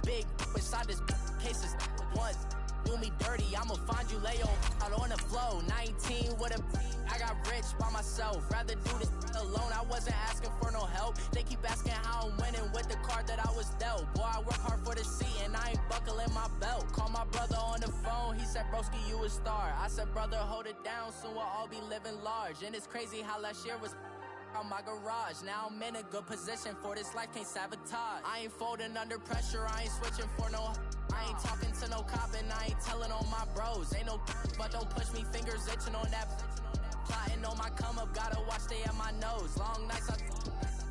big inside this cases once. Do me dirty, I'ma find you, lay out on the floor. 19 with a I got rich by myself. Rather do this alone. I wasn't asking for no help. They keep asking how I'm winning with the card that I was dealt. Boy, I work hard for the seat and I ain't buckling my belt. Call my brother on the phone. He said, broski, you a star. I said, brother, hold it down. Soon we'll all be living large. And it's crazy how last year was on my garage. Now I'm in a good position for this life, can't sabotage. I ain't folding under pressure, I ain't switching for no. I ain't talking to no cop and I ain't telling on my bros. Ain't no but don't push me, fingers itching on that. Plotting on my come up, gotta watch stay at my nose. Long nights I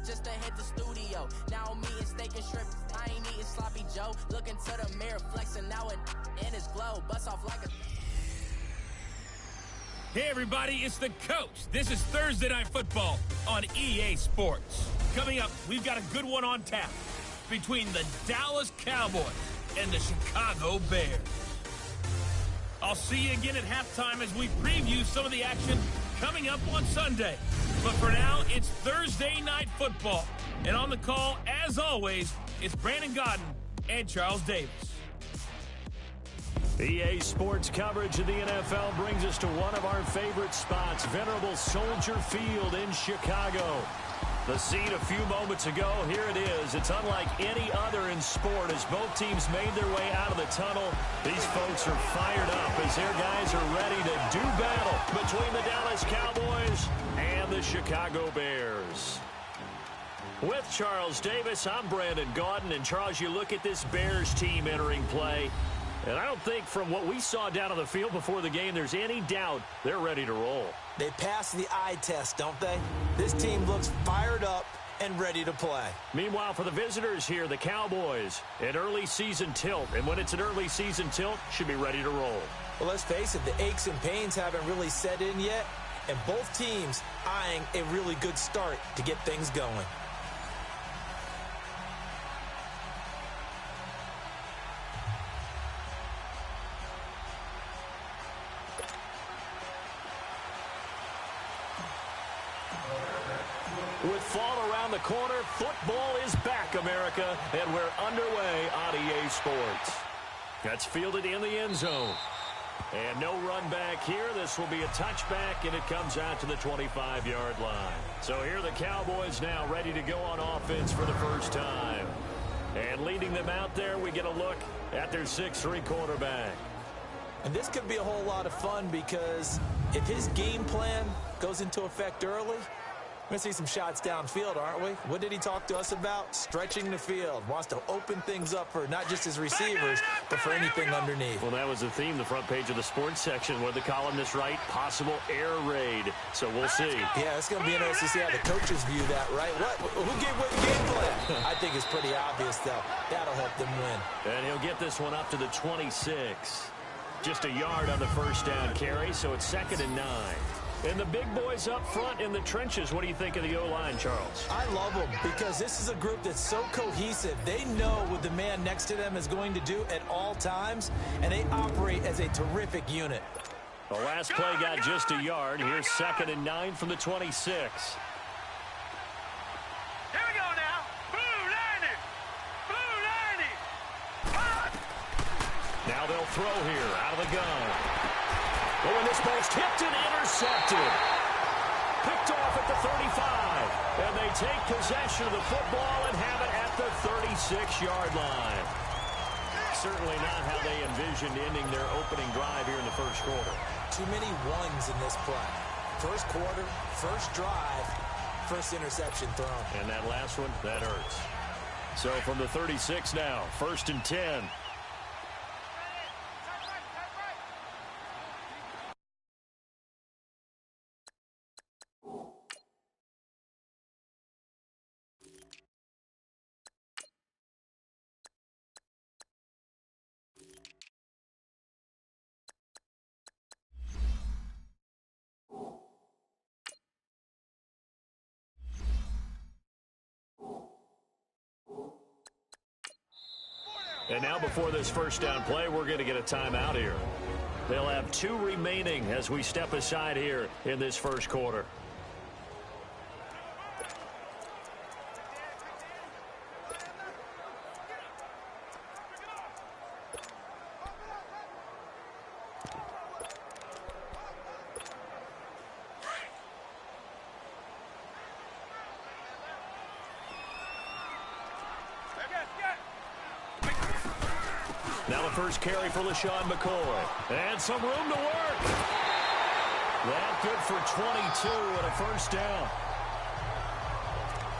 just to hit the studio. Now I'm eating steak and shrimp, I ain't eating sloppy Joe. Looking to the mirror, flexing now and in his glow. Bust off like a. Hey everybody, it's the coach. This is Thursday Night Football on EA Sports. Coming up, we've got a good one on tap between the Dallas Cowboys and the Chicago Bears. I'll see you again at halftime as we preview some of the action coming up on Sunday. But for now, it's Thursday Night Football. And on the call, as always, it's Brandon Godden and Charles Davis. EA Sports coverage of the NFL brings us to one of our favorite spots, venerable Soldier Field in Chicago. The scene a few moments ago, here it is. It's unlike any other in sport as both teams made their way out of the tunnel. These folks are fired up as their guys are ready to do battle between the Dallas Cowboys and the Chicago Bears. With Charles Davis, I'm Brandon Gaudin. And Charles, you look at this Bears team entering play, and I don't think from what we saw down on the field before the game there's any doubt they're ready to roll. They pass the eye test, don't they? This team looks fired up and ready to play. Meanwhile, for the visitors here, the Cowboys, an early season tilt. And when it's an early season tilt, should be ready to roll. Well, let's face it, the aches and pains haven't really set in yet, and both teams eyeing a really good start to get things going. With fall around the corner, football is back, America, and we're underway on EA Sports. That's fielded in the end zone. And no run back here. This will be a touchback, and it comes out to the 25-yard line. So here the Cowboys now ready to go on offense for the first time. And leading them out there, we get a look at their 6'3" quarterback. And this could be a whole lot of fun because if his game plan goes into effect early, we're going to see some shots downfield, aren't we? What did he talk to us about? Stretching the field. Wants to open things up for not just his receivers, but for anything underneath. Well, that was the theme, the front page of the sports section, where the columnist write possible air raid. So we'll see. Yeah, it's going to be interesting to see how the coaches view that, right? Who gave away the game plan? I think it's pretty obvious, though. That'll help them win. And he'll get this one up to the 26. Just a yard on the first down carry, so it's 2nd and 9. And the big boys up front in the trenches. What do you think of the O-line, Charles? I love them because this is a group that's so cohesive. They know what the man next to them is going to do at all times, and they operate as a terrific unit. The last play got just a yard. Here's 2nd and 9 from the 26. Here we go now. Blue 90. Blue 90. Now they'll throw here out of the gun. Oh, and this ball's tipped and intercepted. Picked off at the 35. And they take possession of the football and have it at the 36-yard line. Certainly not how they envisioned ending their opening drive here in the first quarter. Too many ones in this play. First quarter, first drive, first interception thrown. And that last one, that hurts. So from the 36 now, 1st and 10. And now before this first down play, we're going to get a timeout here. They'll have 2 remaining as we step aside here in this first quarter. Now the first carry for LaShawn McCoy. And some room to work. That good for 22 and a first down.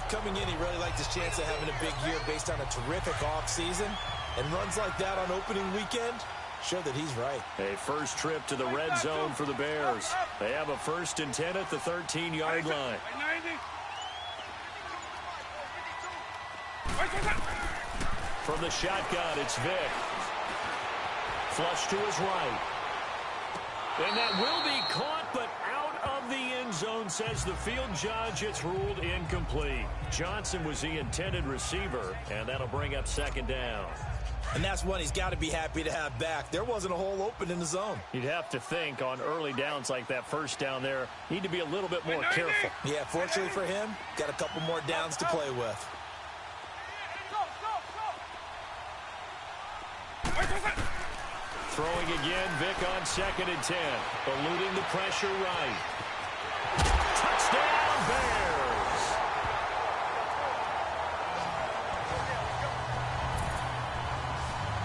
Coming in, he really liked his chance of having a big year based on a terrific offseason. And runs like that on opening weekend show that he's right. A first trip to the red zone for the Bears. They have a 1st and 10 at the 13-yard line. From the shotgun, it's Vick. Flush to his right. And that will be caught, but out of the end zone, says the field judge. It's ruled incomplete. Johnson was the intended receiver, and that'll bring up 2nd down. And that's one he's got to be happy to have back. There wasn't a hole open in the zone. You'd have to think on early downs like that first down there, need to be a little bit more careful. Yeah, fortunately for him, got a couple more downs to play with. Throwing again, Vick on 2nd and 10. Eluding the pressure right. Touchdown, Bears!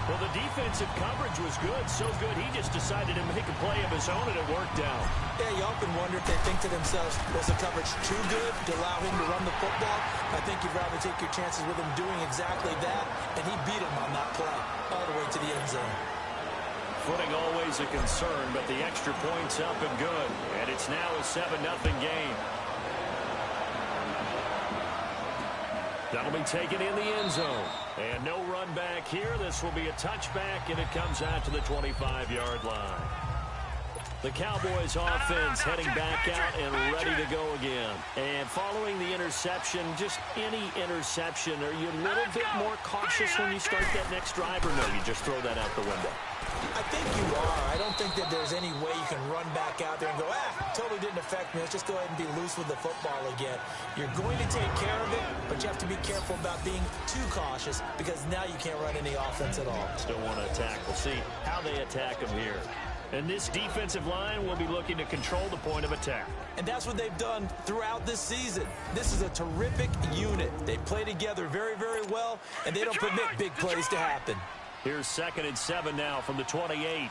Well, the defensive coverage was good, so good he just decided to make a play of his own, and it worked out. Yeah, you often wonder if they think to themselves, was the coverage too good to allow him to run the football? I think you'd rather take your chances with him doing exactly that, and he beat him on that play all the way to the end zone. Footing always a concern, but the extra point's up and good. And it's now a 7-0 game. That'll be taken in the end zone. And no run back here. This will be a touchback, and it comes out to the 25-yard line. The Cowboys offense heading back out and ready to go again. And following the interception, just any interception, are you a little bit more cautious when you start that next drive, or no, you just throw that out the window? I think you are. I don't think that there's any way you can run back out there and go, totally didn't affect me. Let's just go ahead and be loose with the football again. You're going to take care of it, but you have to be careful about being too cautious because now you can't run any offense at all. Still want to attack. We'll see how they attack them here. And this defensive line will be looking to control the point of attack. And that's what they've done throughout this season. This is a terrific unit. They play together very, very well, and they don't permit big plays to happen. Here's 2nd and 7 now from the 28. Here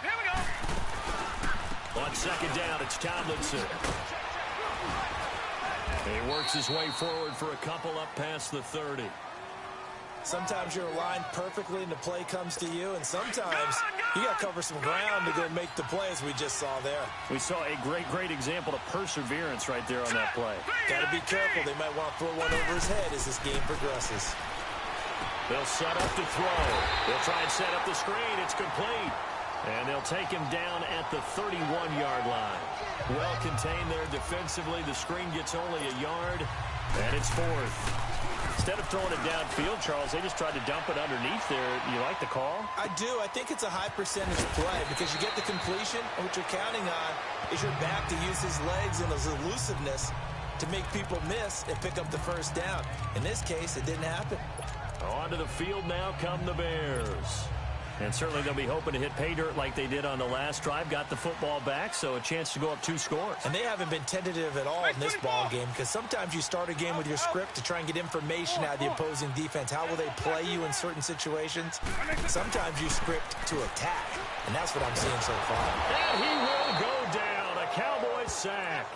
we go. On 2nd down, it's Tomlinson. He works his way forward for a couple up past the 30. Sometimes you're aligned perfectly and the play comes to you, and sometimes you got to cover some ground to go make the plays we just saw there. We saw a great example of perseverance right there on that play. Got to be careful. They might want to throw one over his head as this game progresses. They'll set up to throw. They'll try and set up the screen. It's complete. And they'll take him down at the 31-yard line. Well contained there defensively. The screen gets only a yard, and it's 4th. Instead of throwing it downfield, Charles, they just tried to dump it underneath there. You like the call? I do. I think it's a high percentage play because you get the completion, and what you're counting on is your back to use his legs and his elusiveness to make people miss and pick up the first down. In this case, it didn't happen. Onto the field now come the Bears. And certainly they'll be hoping to hit pay dirt like they did on the last drive. Got the football back, so a chance to go up 2 scores. And they haven't been tentative at all in this ball game because sometimes you start a game with your script to try and get information out of the opposing defense. How will they play you in certain situations? Sometimes you script to attack, and that's what I'm seeing so far. And he will go down. A Cowboys sack.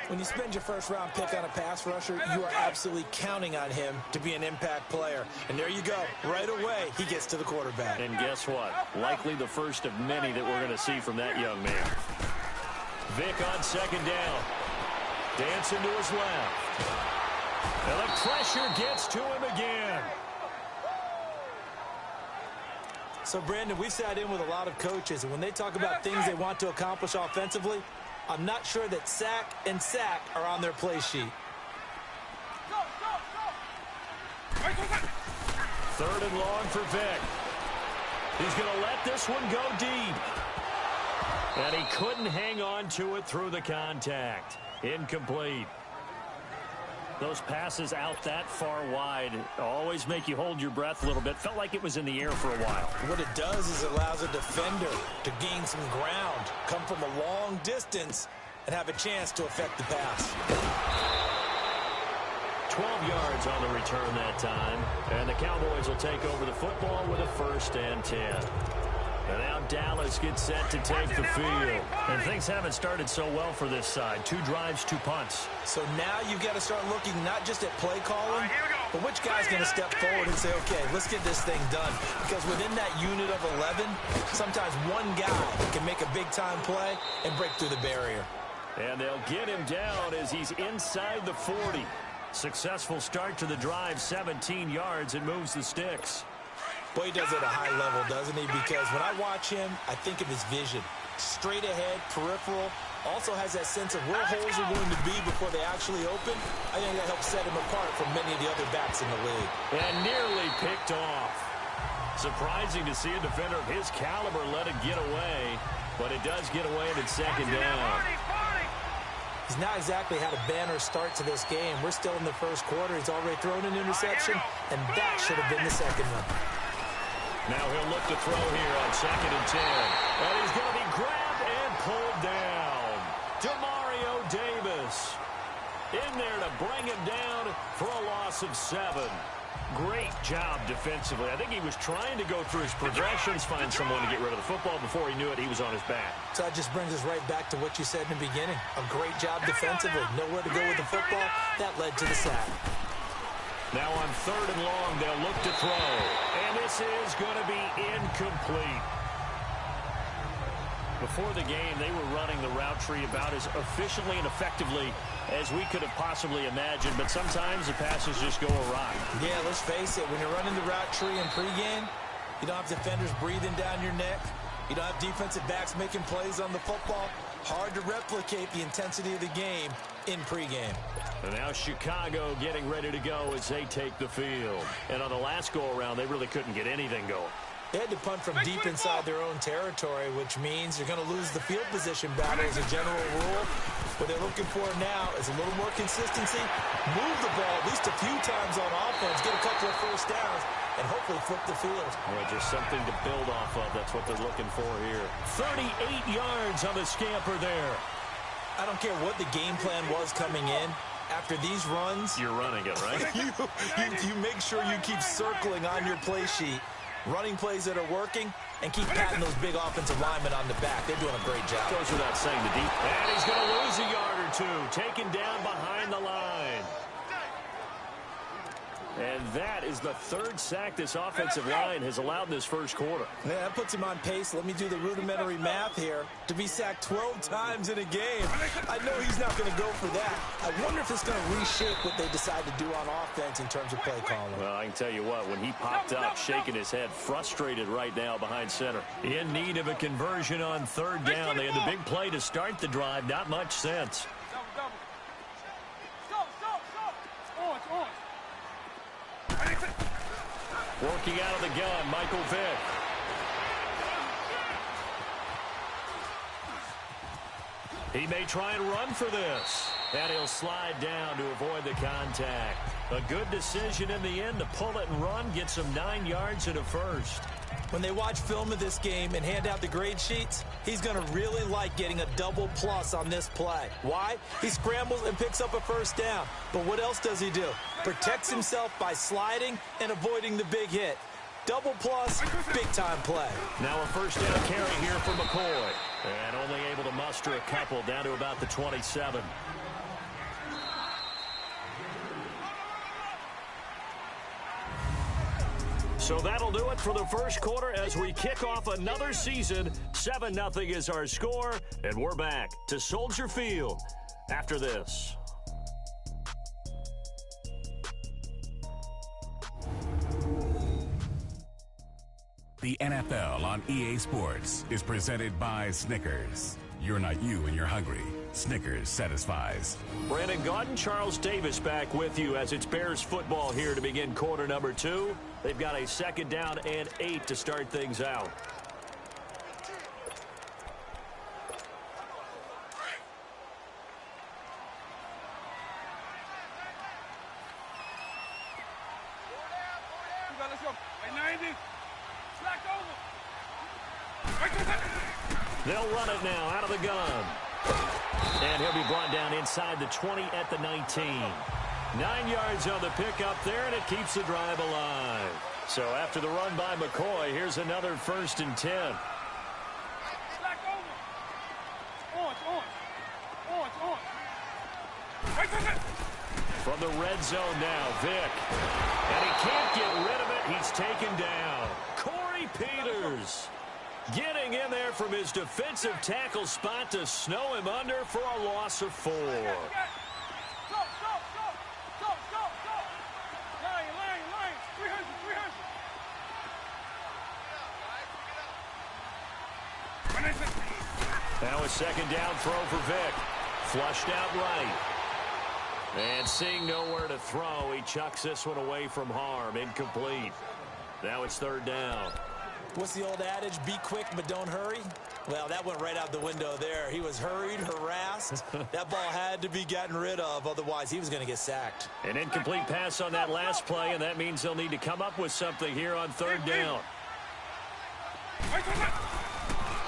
When you spend your first-round pick on a pass rusher, you are absolutely counting on him to be an impact player. And there you go. Right away, he gets to the quarterback. And guess what? Likely the first of many that we're going to see from that young man. Vick on 2nd down. Dancing to his left. And the pressure gets to him again. So, Brandon, we've sat in with a lot of coaches, and when they talk about things they want to accomplish offensively, I'm not sure that sack and sack are on their play sheet. 3rd and long for Vick. He's going to let this one go deep. And he couldn't hang on to it through the contact. Incomplete. Those passes out that far wide always make you hold your breath a little bit. Felt like it was in the air for a while. What it does is it allows a defender to gain some ground, come from a long distance, and have a chance to affect the pass. 12 yards on the return that time. And the Cowboys will take over the football with a 1st and 10. And now Dallas gets set to take the field. And things haven't started so well for this side. 2 drives, 2 punts. So now you've got to start looking not just at play calling, but which guy's going to step forward and say, okay, let's get this thing done. Because within that unit of 11, sometimes one guy can make a big-time play and break through the barrier. And they'll get him down as he's inside the 40. Successful start to the drive, 17 yards, and moves the sticks. Boy, he does it at a high level, doesn't he? Because when I watch him, I think of his vision. Straight ahead, peripheral. Also has that sense of where holes are going to be before they actually open. I think that helps set him apart from many of the other backs in the league. And nearly picked off. Surprising to see a defender of his caliber let it get away. But it does get away and it's 2nd down. He's not exactly had a banner start to this game. We're still in the 1st quarter. He's already thrown an interception, and that should have been the 2nd one. Now he'll look to throw here on 2nd and 10. And he's going to be grabbed and pulled down. Demario Davis in there to bring him down for a loss of 7. Great job defensively. I think he was trying to go through his progressions, find someone to get rid of the football. Before he knew it, he was on his back. So that just brings us right back to what you said in the beginning. A great job defensively. Nowhere to go with the football. That led to the sack. Now on 3rd and long, they'll look to throw. And this is going to be incomplete. Before the game, they were running the route tree about as efficiently and effectively as we could have possibly imagined. But sometimes the passes just go awry. Yeah, let's face it. When you're running the route tree in pregame, you don't have defenders breathing down your neck. You don't have defensive backs making plays on the football. Hard to replicate the intensity of the game in pregame. And now Chicago getting ready to go as they take the field. And on the last go-around, they really couldn't get anything going. They had to punt from deep inside their own territory, which means you're going to lose the field position battle as a general rule. What they're looking for now is a little more consistency, move the ball at least a few times on offense, get a couple of 1st downs, and hopefully flip the field. Well, just something to build off of. That's what they're looking for here. 38 yards on the scamper there. I don't care what the game plan was coming in. After these runs, you're running it, right? you make sure you keep circling on your play sheet, running plays that are working, and keep patting those big offensive linemen on the back. They're doing a great job. Goes without saying the deep. And he's going to lose a yard or 2. Taken down behind the line. And that is the 3rd sack this offensive line has allowed this 1st quarter. Yeah, that puts him on pace. Let me do the rudimentary math here. To be sacked 12 times in a game, I know he's not going to go for that. I wonder if it's going to reshape what they decide to do on offense in terms of play calling. Well, I can tell you what, when he popped up, shaking his head, frustrated right now behind center. In need of a conversion on 3rd down. They had the big play to start the drive. Not much sense. Working out of the gun, Michael Vick. He may try and run for this. And he'll slide down to avoid the contact. A good decision in the end to pull it and run. Gets him 9 yards and a 1st. When they watch film of this game and hand out the grade sheets, he's going to really like getting a double plus on this play. Why? He scrambles and picks up a 1st down. But what else does he do? Protects himself by sliding and avoiding the big hit. Double plus, big-time play. Now a 1st down carry here for McCoy. And only able to muster a couple down to about the 27. So that'll do it for the 1st quarter as we kick off another season. 7-0 is our score, and we're back to Soldier Field after this. The NFL on EA Sports is presented by Snickers. You're not you when you're hungry. Snickers satisfies. Brandon Gaudin, Charles Davis back with you as it's Bears football here to begin quarter number 2. They've got a 2nd down and 8 to start things out. They'll run it now out of the gun. And he'll be brought down inside the 20 at the 19. 9 yards on the pickup there, and it keeps the drive alive. So after the run by McCoy, here's another 1st and 10. Back over. On. Right to it. From the red zone now, Vick. And he can't get rid of it. He's taken down. Corey Peters getting in there from his defensive tackle spot to snow him under for a loss of 4. Go. Line. 300. Now a 2nd down throw for Vick. Flushed out right. And seeing nowhere to throw, he chucks this one away from harm. Incomplete. Now it's 3rd down. What's the old adage? Be quick, but don't hurry. Well, that went right out the window there. He was hurried, harassed. That ball had to be gotten rid of. Otherwise, he was going to get sacked. An incomplete pass on that last play, and that means they'll need to come up with something here on 3rd down.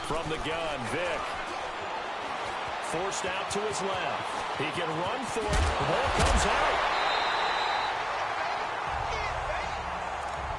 From the gun, Vick. Forced out to his left. He can run for it. The ball comes out.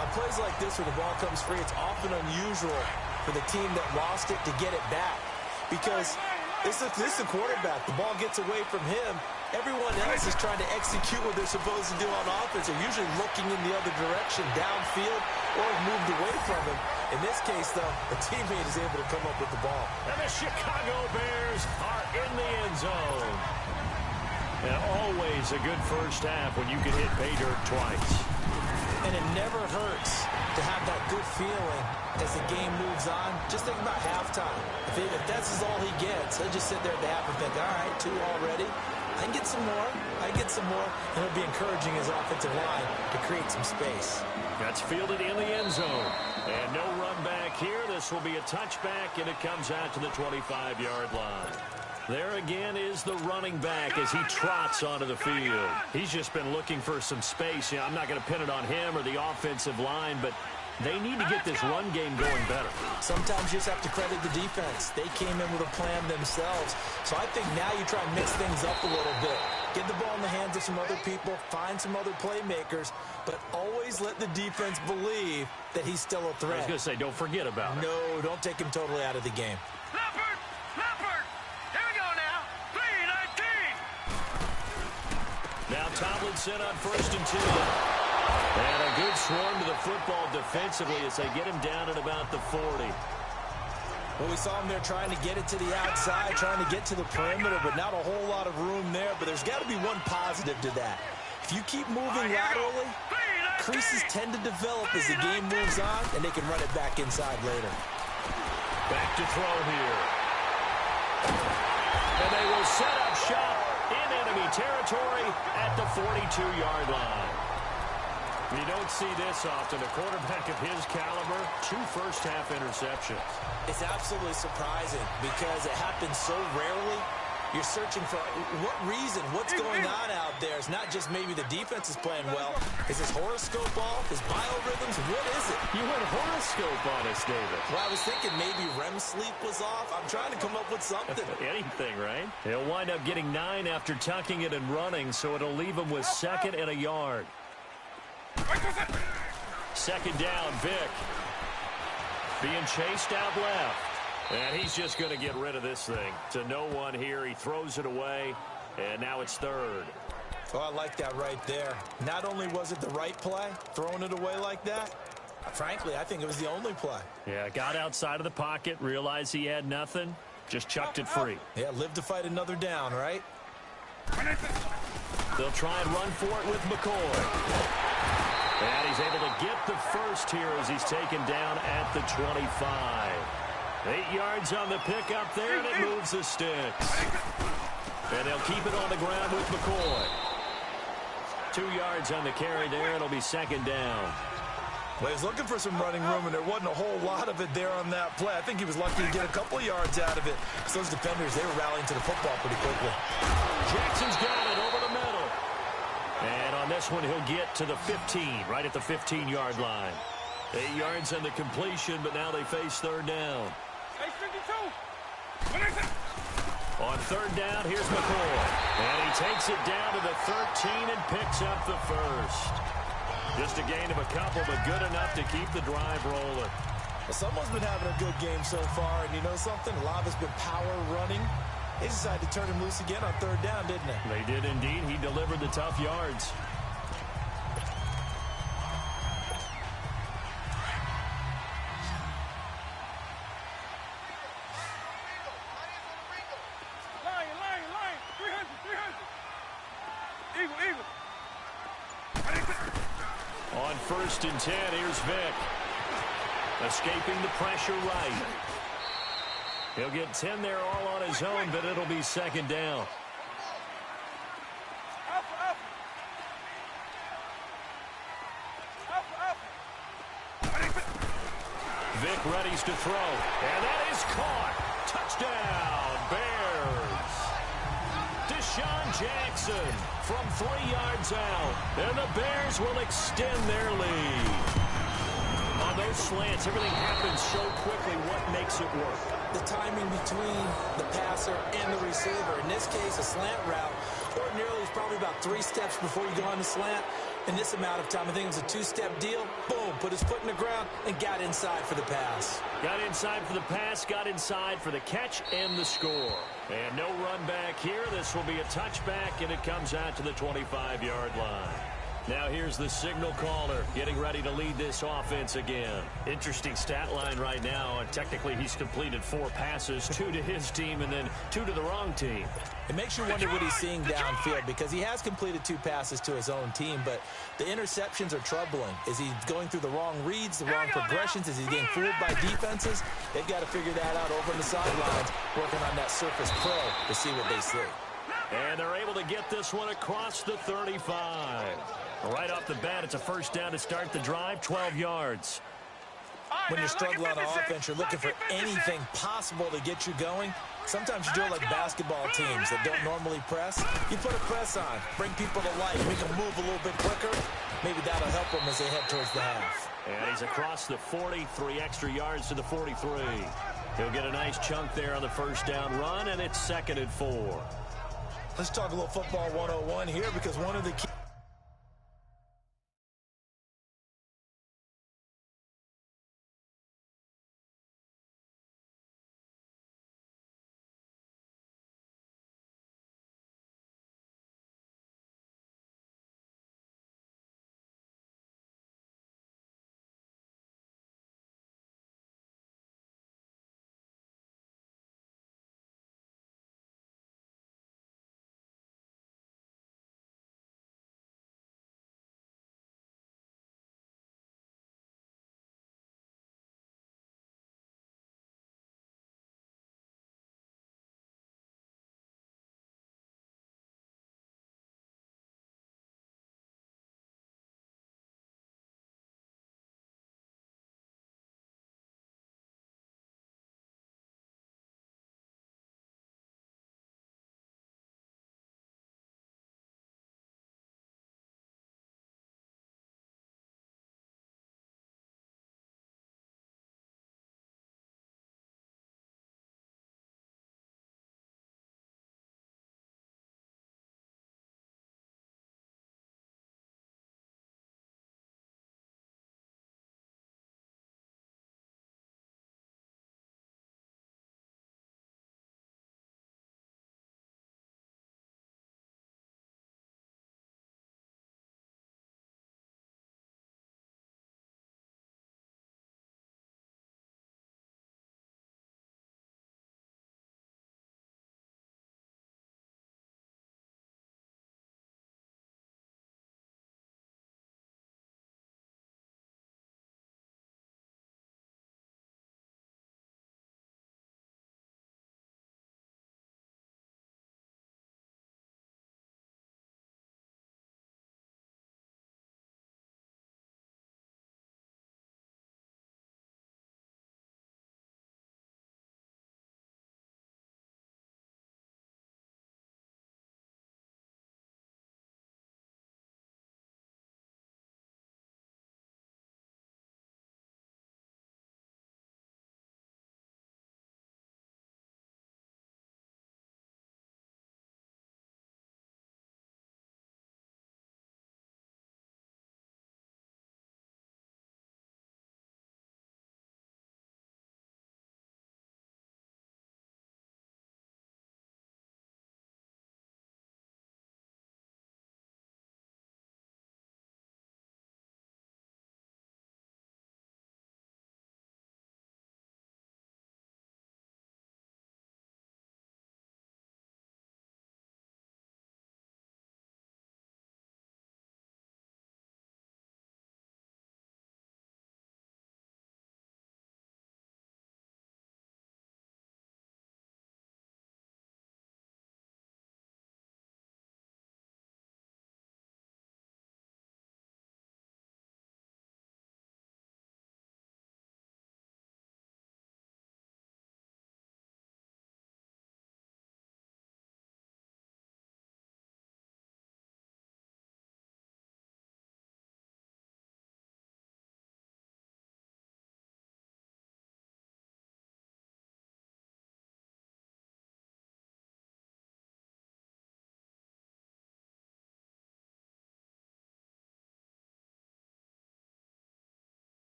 On plays like this where the ball comes free, it's often unusual for the team that lost it to get it back. Because this is the quarterback. The ball gets away from him. Everyone else is trying to execute what they're supposed to do on offense. They're usually looking in the other direction, downfield, or have moved away from him. In this case, though, the teammate is able to come up with the ball. And the Chicago Bears are in the end zone. And always a good first half when you can hit pay dirt twice. And it never hurts to have that good feeling as the game moves on. Just think about halftime. If that's all he gets, he'll just sit there at the half and think, all right, 2 already. I can get some more. And it'll be encouraging his offensive line to create some space. That's fielded in the end zone. And no run back here. This will be a touchback, and it comes out to the 25-yard line. There again is the running back as he trots onto the field. He's just been looking for some space. You know, I'm not going to pin it on him or the offensive line, but they need to get this run game going better. Sometimes you just have to credit the defense. They came in with a plan themselves. So I think now you try and mix things up a little bit. Get the ball in the hands of some other people, find some other playmakers, but always let the defense believe that he's still a threat. I was going to say, don't forget about it. No, don't take him totally out of the game. Leopard! Here we go now. 3-19. Now Tomlinson on 1st and 2. And a good swarm to the football defensively as they get him down at about the 40. Well, we saw him there trying to get it to the outside, trying to get to the perimeter, but not a whole lot of room there. But there's got to be one positive to that. If you keep moving laterally, creases tend to develop as the game moves on, and they can run it back inside later. Back to throw here. And they will set up shop in enemy territory at the 42-yard line. You don't see this often. A quarterback of his caliber, 2 first-half interceptions. It's absolutely surprising because it happens so rarely. You're searching for what reason, what's going on out there. It's not just maybe the defense is playing well. Is his horoscope off? His biorhythms? What is it? You went horoscope on us, David. Well, I was thinking maybe REM sleep was off. I'm trying to come up with something. Anything, right? He'll wind up getting 9 after tucking it and running, so it'll leave him with 2nd and a yard. 2nd down, Vick. Being chased out left. And he's just going to get rid of this thing. To no one here. He throws it away. And now it's 3rd. Oh, I like that right there. Not only was it the right play, throwing it away like that, frankly, I think it was the only play. Yeah, got outside of the pocket, realized he had nothing, just chucked it free. Yeah, live to fight another down, right? They'll try and run for it with McCoy. And he's able to get the first here as he's taken down at the 25. 8 yards on the pickup there, and it moves the sticks. And they'll keep it on the ground with McCoy. 2 yards on the carry there. It'll be 2nd down. Well, he was looking for some running room, and there wasn't a whole lot of it there on that play. I think he was lucky to get a couple of yards out of it. So those defenders, they were rallying to the football pretty quickly. Jackson's got it over the middle. And on this one, he'll get to the 15, right at the 15-yard line. 8 yards on the completion, but now they face 3rd down. On third down, here's McCoy. And he takes it down to the 13 and picks up the first. Just a gain of a couple, but good enough to keep the drive rolling. Well, someone's been having a good game so far, and you know something? A lot of it's been power running. They decided to turn him loose again on third down, didn't they? They did indeed. He delivered the tough yards. Lion. 300. Eagle. On 1st and 10, here's Vick. Escaping the pressure right. He'll get 10 there all on his own, but it'll be second down. Vick readies to throw, and that is caught. Touchdown, Bears. Deshaun Jackson from 3 yards out, and the Bears will extend their lead. On those slants, everything happens so quickly. What makes it work? The timing between the passer and the receiver. In this case, a slant route. Ordinarily, it's probably about 3 steps before you go on the slant. In this amount of time, I think it was a 2-step deal. Boom, put his foot in the ground and got inside for the pass. Got inside for the pass, got inside for the catch and the score. And no run back here. This will be a touchback, and it comes out to the 25-yard line. Now here's the signal caller getting ready to lead this offense again. Interesting stat line right now. And technically, he's completed 4 passes, 2 to his team and then 2 to the wrong team. It makes you wonder what he's seeing downfield, because he has completed 2 passes to his own team, but the interceptions are troubling. Is he going through the wrong reads, the wrong progressions? Is he getting fooled by defenses? They've got to figure that out over on the sidelines, working on that Surface Pro to see what they see. And they're able to get this one across the 35. Right off the bat, it's a first down to start the drive, 12 yards. When you're struggling on offense, you're looking for anything possible to get you going. Sometimes you do it like basketball teams that don't normally press. You put a press on, bring people to life, make them move a little bit quicker. Maybe that'll help them as they head towards the half. And he's across the 40, 3 extra yards to the 43. He'll get a nice chunk there on the first down run, and it's 2nd and 4. Let's talk a little football 101 here, because one of the key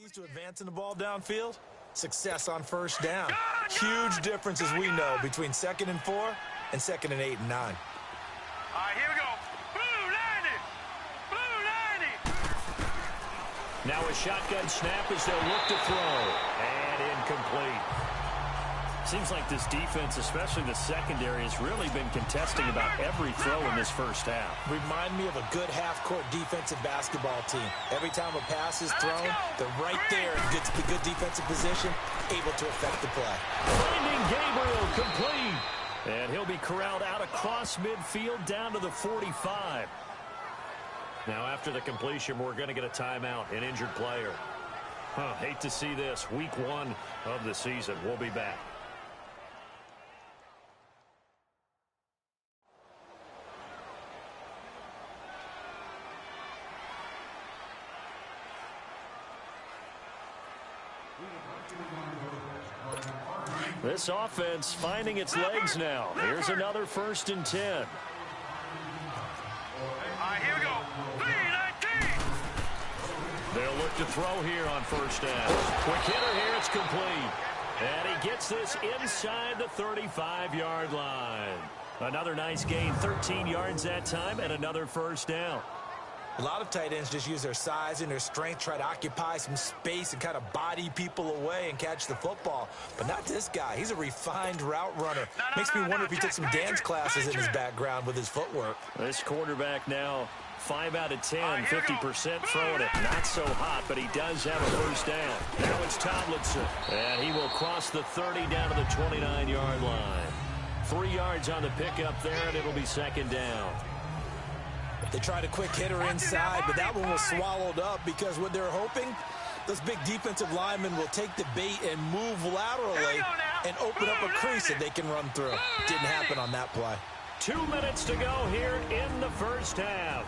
keys to advancing the ball downfield? Success on first down. Huge difference, as we know, between 2nd and 4 and 2nd and 8 and 9. All right, here we go. Blue 90. Blue 90. Now a shotgun snap as they'll look to throw. And incomplete. Seems like this defense, especially the secondary, has really been contesting about every throw in this first half. Remind me of a good half-court defensive basketball team. Every time a pass is thrown, they're right there in good defensive position, able to affect the play. Finding Gabriel complete. And he'll be corralled out across midfield down to the 45. Now after the completion, we're going to get a timeout, an injured player. Hate to see this. Week 1 of the season. We'll be back. This offense finding its legs now. Here's another 1st and 10. All right, here we go. 3-19. They'll look to throw here on first down. Quick hitter here, it's complete. And he gets this inside the 35-yard line. Another nice gain, 13 yards that time, and another first down. A lot of tight ends just use their size and their strength, try to occupy some space and kind of body people away and catch the football. But not this guy. He's a refined route runner. Makes me wonder if he took some dance classes in his background with his footwork. This quarterback now 5 out of 10, 50% throwing it. Not so hot, but he does have a first down. Now it's Tomlinson. And he will cross the 30 down to the 29-yard line. 3 yards on the pickup there, and it'll be 2nd down. They tried a quick hitter inside, but that one was swallowed up because what they're hoping, those big defensive linemen will take the bait and move laterally and open up a crease that they can run through. Didn't happen on that play. 2 minutes to go here in the first half.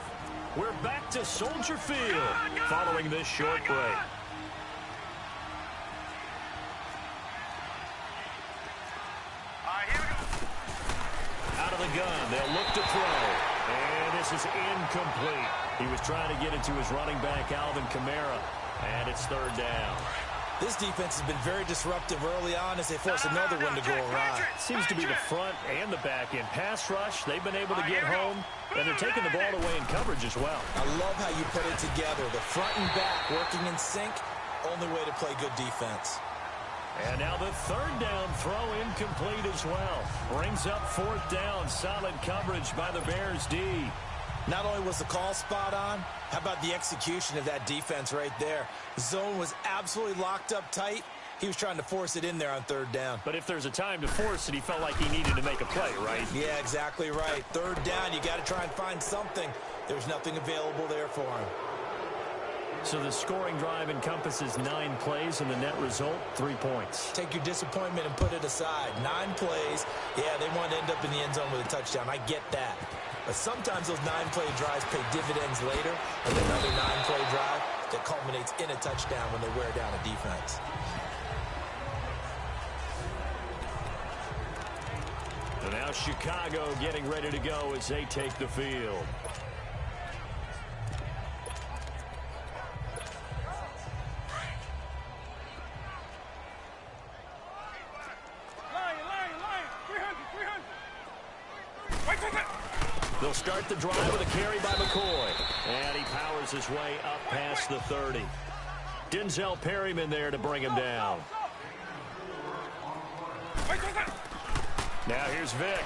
We're back to Soldier Field following this short break. Out of the gun, they'll look to throw. And this is incomplete. He was trying to get it to his running back, Alvin Kamara. And it's 3rd down. This defense has been very disruptive early on as they force another one to go awry. Seems to be the front and the back end. Pass rush, they've been able to get home, and they're taking the ball away in coverage as well. I love how you put it together. The front and back working in sync, only way to play good defense. And now the 3rd down throw incomplete as well. Brings up 4th down. Solid coverage by the Bears D. Not only was the call spot on, how about the execution of that defense right there? The zone was absolutely locked up tight. He was trying to force it in there on 3rd down. But if there's a time to force it, he felt like he needed to make a play, right? Yeah, exactly right. 3rd down, you got to try and find something. There's nothing available there for him. So the scoring drive encompasses 9 plays, and the net result, 3 points. Take your disappointment and put it aside. 9 plays. Yeah, they want to end up in the end zone with a touchdown. I get that. But sometimes those 9-play drives pay dividends later, and another 9-play drive that culminates in a touchdown when they wear down a defense. And now Chicago getting ready to go as they take the field. They'll start the drive with a carry by McCoy. And he powers his way up past the 30. Denzel Perryman there to bring him down. Now here's Vic.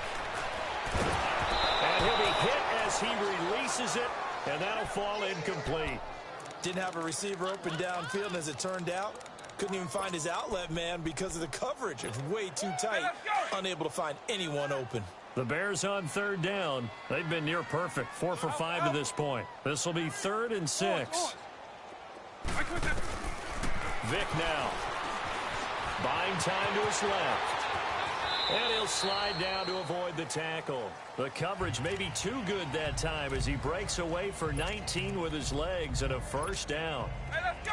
And he'll be hit as he releases it, and that'll fall incomplete. Didn't have a receiver open downfield, and as it turned out, couldn't even find his outlet man because of the coverage. It's way too tight. Unable to find anyone open. The Bears on 3rd down. They've been near perfect, 4 for 5 to this point. This will be 3rd and 6. Vic now. Buying time to his left. And he'll slide down to avoid the tackle. The coverage may be too good that time as he breaks away for 19 with his legs and a first down.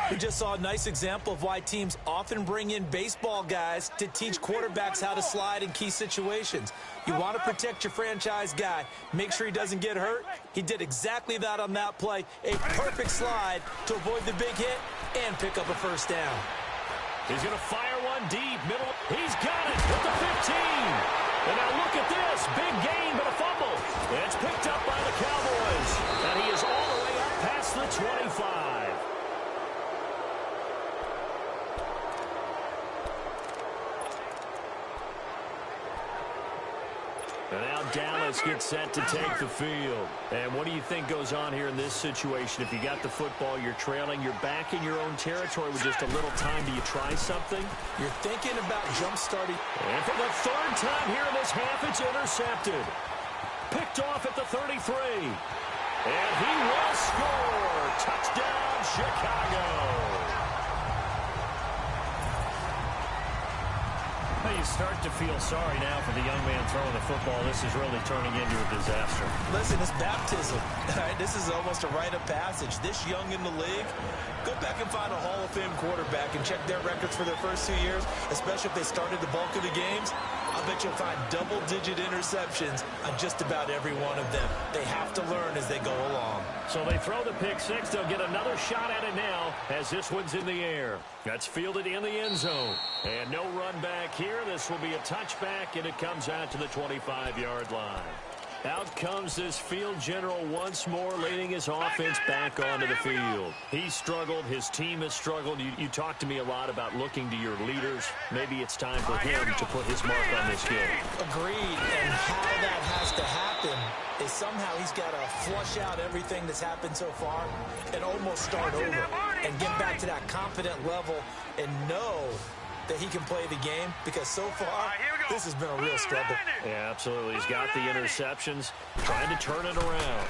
We just saw a nice example of why teams often bring in baseball guys to teach quarterbacks how to slide in key situations. You want to protect your franchise guy. Make sure he doesn't get hurt. He did exactly that on that play. A perfect slide to avoid the big hit and pick up a first down. He's going to fire one deep, middle. He's got it at the 15. And now look at this. Big gain, but a fumble. It's picked up by the Cowboys. And he is all the way up past the 25. And now Dallas gets set to take the field. And what do you think goes on here in this situation? If you got the football, you're trailing, you're back in your own territory with just a little time. Do you try something? You're thinking about jump-starting. And for the third time here in this half, it's intercepted. Picked off at the 33. And he will score. Touchdown, Chicago. You start to feel sorry now for the young man throwing the football. This is really turning into a disaster. Listen, it's baptism. All right, this is almost a rite of passage. This young in the league, go back and find a Hall of Fame quarterback and check their records for their first 2 years, especially if they started the bulk of the games. I bet you'll find double-digit interceptions on just about every one of them. They have to learn as they go along. So they throw the pick six. They'll get another shot at it now as this one's in the air. That's fielded in the end zone. And no run back here. This will be a touchback, and it comes out to the 25-yard line. Out comes this field general once more, leading his offense back onto the field. He struggled. His team has struggled. You talk to me a lot about looking to your leaders. Maybe it's time for him to put his mark on this game. Agreed. And how that has to happen is somehow he's got to flush out everything that's happened so far and almost start over and get back to that confident level and know that he can play the game, because so far this has been a real struggle. Yeah, absolutely. He's got the interceptions, trying to turn it around.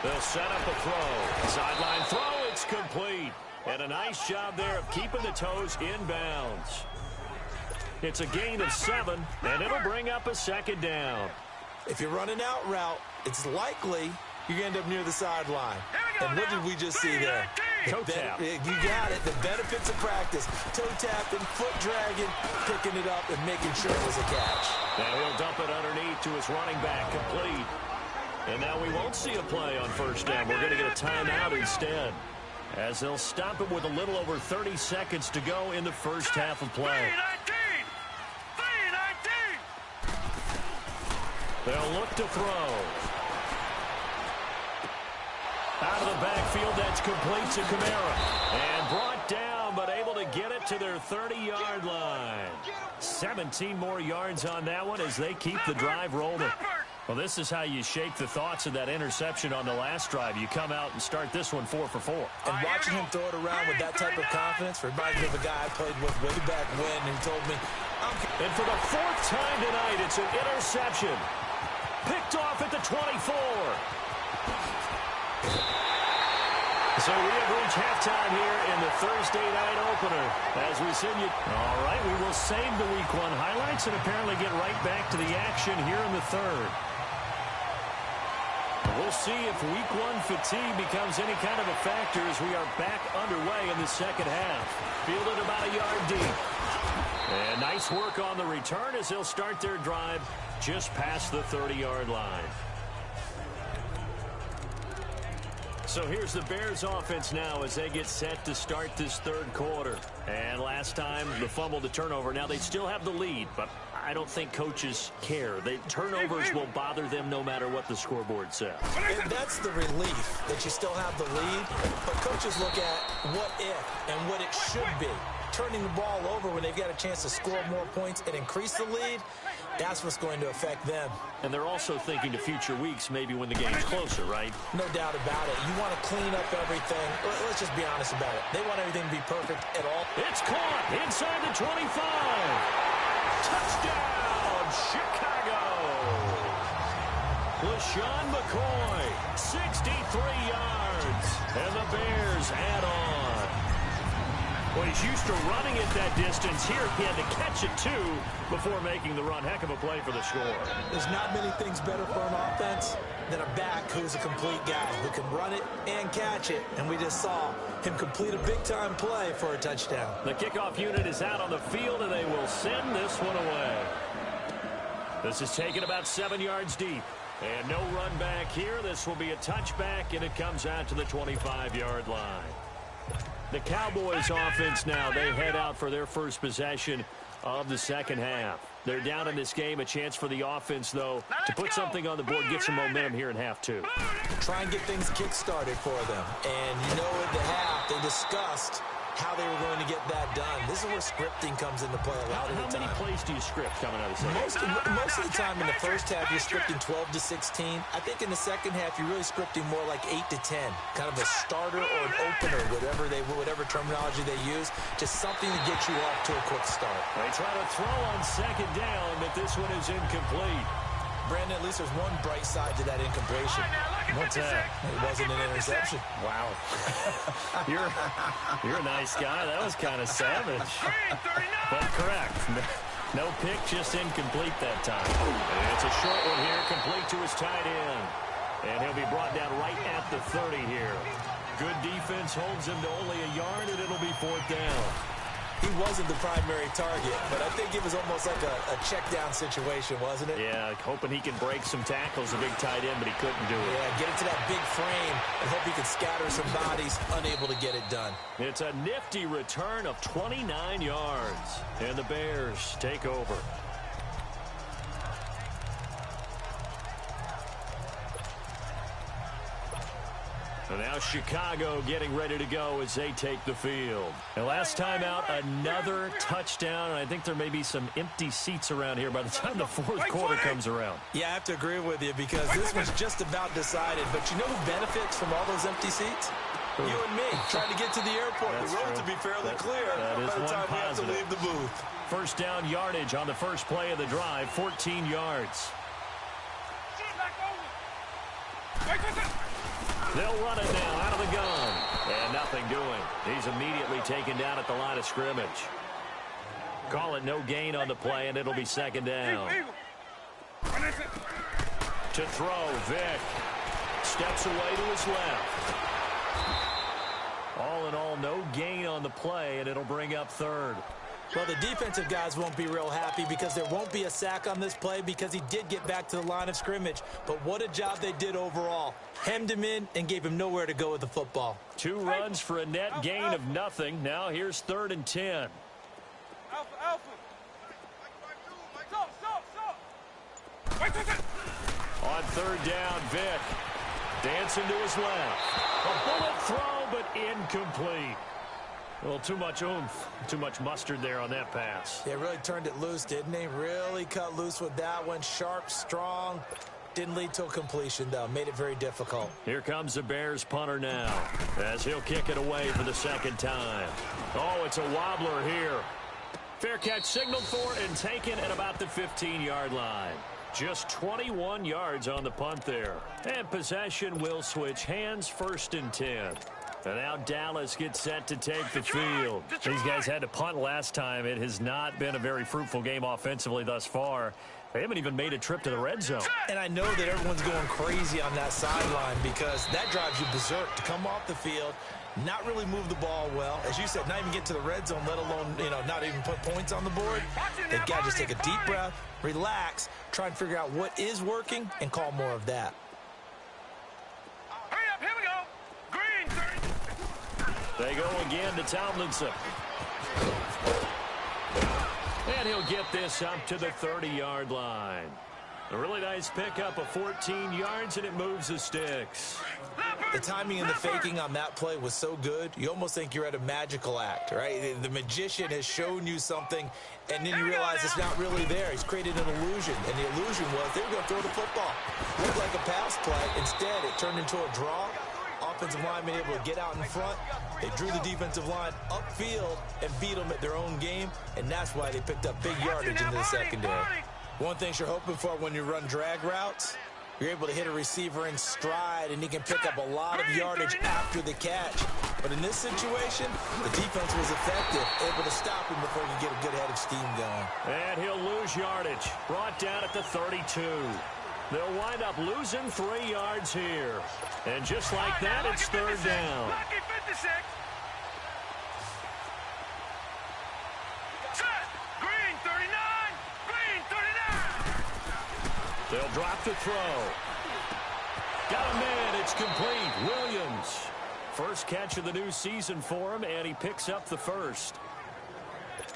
They'll set up a throw. Sideline throw, it's complete. And a nice job there of keeping the toes inbounds. It's a gain of 7, and it'll bring up a second down. If you're running out route, it's likely you're going to end up near the sideline. And what did we just see there? Toe tap. You got it. The benefits of practice. Toe tapping, foot dragging, picking it up, and making sure it was a catch. Now he'll dump it underneath to his running back, complete. And now we won't see a play on first down. We're going to get a timeout instead, as they'll stop it with a little over 30 seconds to go in the first half of play. They'll look to throw. Out of the backfield, that's complete to Kamara. And brought down, but able to get it to their 30-yard line. 17 more yards on that one as they keep the drive rolling. Well, this is how you shake the thoughts of that interception on the last drive. You come out and start this one 4 for 4. And watching him throw it around with that type of confidence reminds me of a guy I played with way back when, and he told me, and for the 4th time tonight, it's an interception. Picked off at the 24. So we have reached halftime here in the Thursday night opener as we send you. All right, we will save the Week 1 highlights and apparently get right back to the action here in the third. We'll see if Week 1 fatigue becomes any kind of a factor as we are back underway in the second half. Fielded about a yard deep. And nice work on the return as they'll start their drive just past the 30-yard line. So here's the Bears offense now as they get set to start this third quarter. And last time, the fumble, the turnover. Now they still have the lead, but I don't think coaches care. Turnovers will bother them no matter what the scoreboard says. And that's the relief that you still have the lead. But coaches look at what if and what it should be. Turning the ball over when they've got a chance to score more points and increase the lead, that's what's going to affect them. And they're also thinking to future weeks, maybe when the game's closer, right? No doubt about it. You want to clean up everything. Let's just be honest about it. They want everything to be perfect at all. It's caught inside the 25. Touchdown, Chicago. LaShawn McCoy, 63 yards. And the Bears add on. Well, he's used to running it that distance. Here, he had to catch it, too, before making the run. Heck of a play for the score. There's not many things better for an offense than a back who's a complete guy who can run it and catch it. And we just saw him complete a big-time play for a touchdown. The kickoff unit is out on the field, and they will send this one away. This is taken about 7 yards deep. And no run back here. This will be a touchback, and it comes out to the 25-yard line. The Cowboys offense now, they head out for their first possession of the second half. They're down in this game. A chance for the offense, though, to put something on the board, get some momentum here in half two. Try and get things kick-started for them. And you know at the half, they discussed how they were going to get that done. This is where scripting comes into play a lot of the time. How many plays do you script coming out of the second? Most of the time in the first half, you're scripting 12 to 16. I think in the second half, you're really scripting more like 8 to 10. Kind of a starter or an opener, whatever terminology they use. Just something to get you off to a quick start. They try to throw on second down, but this one is incomplete. Brandon, at least there's one bright side to that incompletion. What's that? It wasn't an interception. Wow. You're a nice guy. That was kind of savage. But correct. No pick, just incomplete that time. And it's a short one here, complete to his tight end. And he'll be brought down right at the 30 here. Good defense holds him to only a yard, and it'll be fourth down. He wasn't the primary target, but I think it was almost like a check-down situation, wasn't it? Yeah, hoping he can break some tackles, a big tight end, but he couldn't do it. Yeah, get it to that big frame and hope he can scatter some bodies, unable to get it done. It's a nifty return of 29 yards, and the Bears take over. And now Chicago getting ready to go as they take the field. And last time out, another touchdown. And I think there may be some empty seats around here by the time the fourth quarter comes around. Yeah, I have to agree with you because this was just about decided. But you know who benefits from all those empty seats? You and me, trying to get to the airport. That's the road true. to be fairly clear that by is the one time we have to positive. leave the booth. First down yardage on the first play of the drive, 14 yards. They'll run it now out of the gun. And nothing doing. He's immediately taken down at the line of scrimmage. Call it no gain on the play, and it'll be second down. To throw, Vick. Steps away to his left. All in all, no gain on the play, and it'll bring up third. Well, the defensive guys won't be real happy because there won't be a sack on this play because he did get back to the line of scrimmage. But what a job they did overall. Hemmed him in and gave him nowhere to go with the football. 2 runs for a net gain of nothing. Now here's 3rd and 10. On 3rd down, Vick. Dancing to his left. A bullet throw, but incomplete. Well, too much oomph, too much mustard there on that pass. They really turned it loose, didn't they? Really cut loose with that one. Sharp, strong. Didn't lead to a completion, though. Made it very difficult. Here comes the Bears punter now as he'll kick it away for the second time. Oh, it's a wobbler here. Fair catch signaled for and taken at about the 15-yard line. Just 21 yards on the punt there. And possession will switch hands, 1st and 10. And now Dallas gets set to take the field. These guys had to punt last time. It has not been a very fruitful game offensively thus far. They haven't even made a trip to the red zone. And I know that everyone's going crazy on that sideline because that drives you berserk to come off the field, not really move the ball well. As you said, not even get to the red zone, let alone, not even put points on the board. They've got to just take a deep breath, relax, try and figure out what is working, and call more of that. Hurry up, here we go. Green, 30. They go again to Tomlinson. And he'll get this up to the 30-yard line. A really nice pickup of 14 yards, and it moves the sticks. The timing and the faking on that play was so good, you almost think you're at a magical act, right? The magician has shown you something, and then you realize it's not really there. He's created an illusion, and the illusion was they were going to throw the football. Looked like a pass play. Instead, it turned into a draw. Offensive lineman able to get out in front. They drew the defensive line upfield and beat them at their own game, and that's why they picked up big yardage into the secondary. One thing you're hoping for when you run drag routes, you're able to hit a receiver in stride, and he can pick up a lot of yardage after the catch. But in this situation, the defense was effective, able to stop him before he could get a good head of steam going. And he'll lose yardage. Brought down at the 32. They'll wind up losing 3 yards here. And just like that, it's third down. Lucky 56. Set. Green 39. Green 39. They'll drop to throw. Got a man. It's complete. Williams. First catch of the new season for him, and he picks up the first.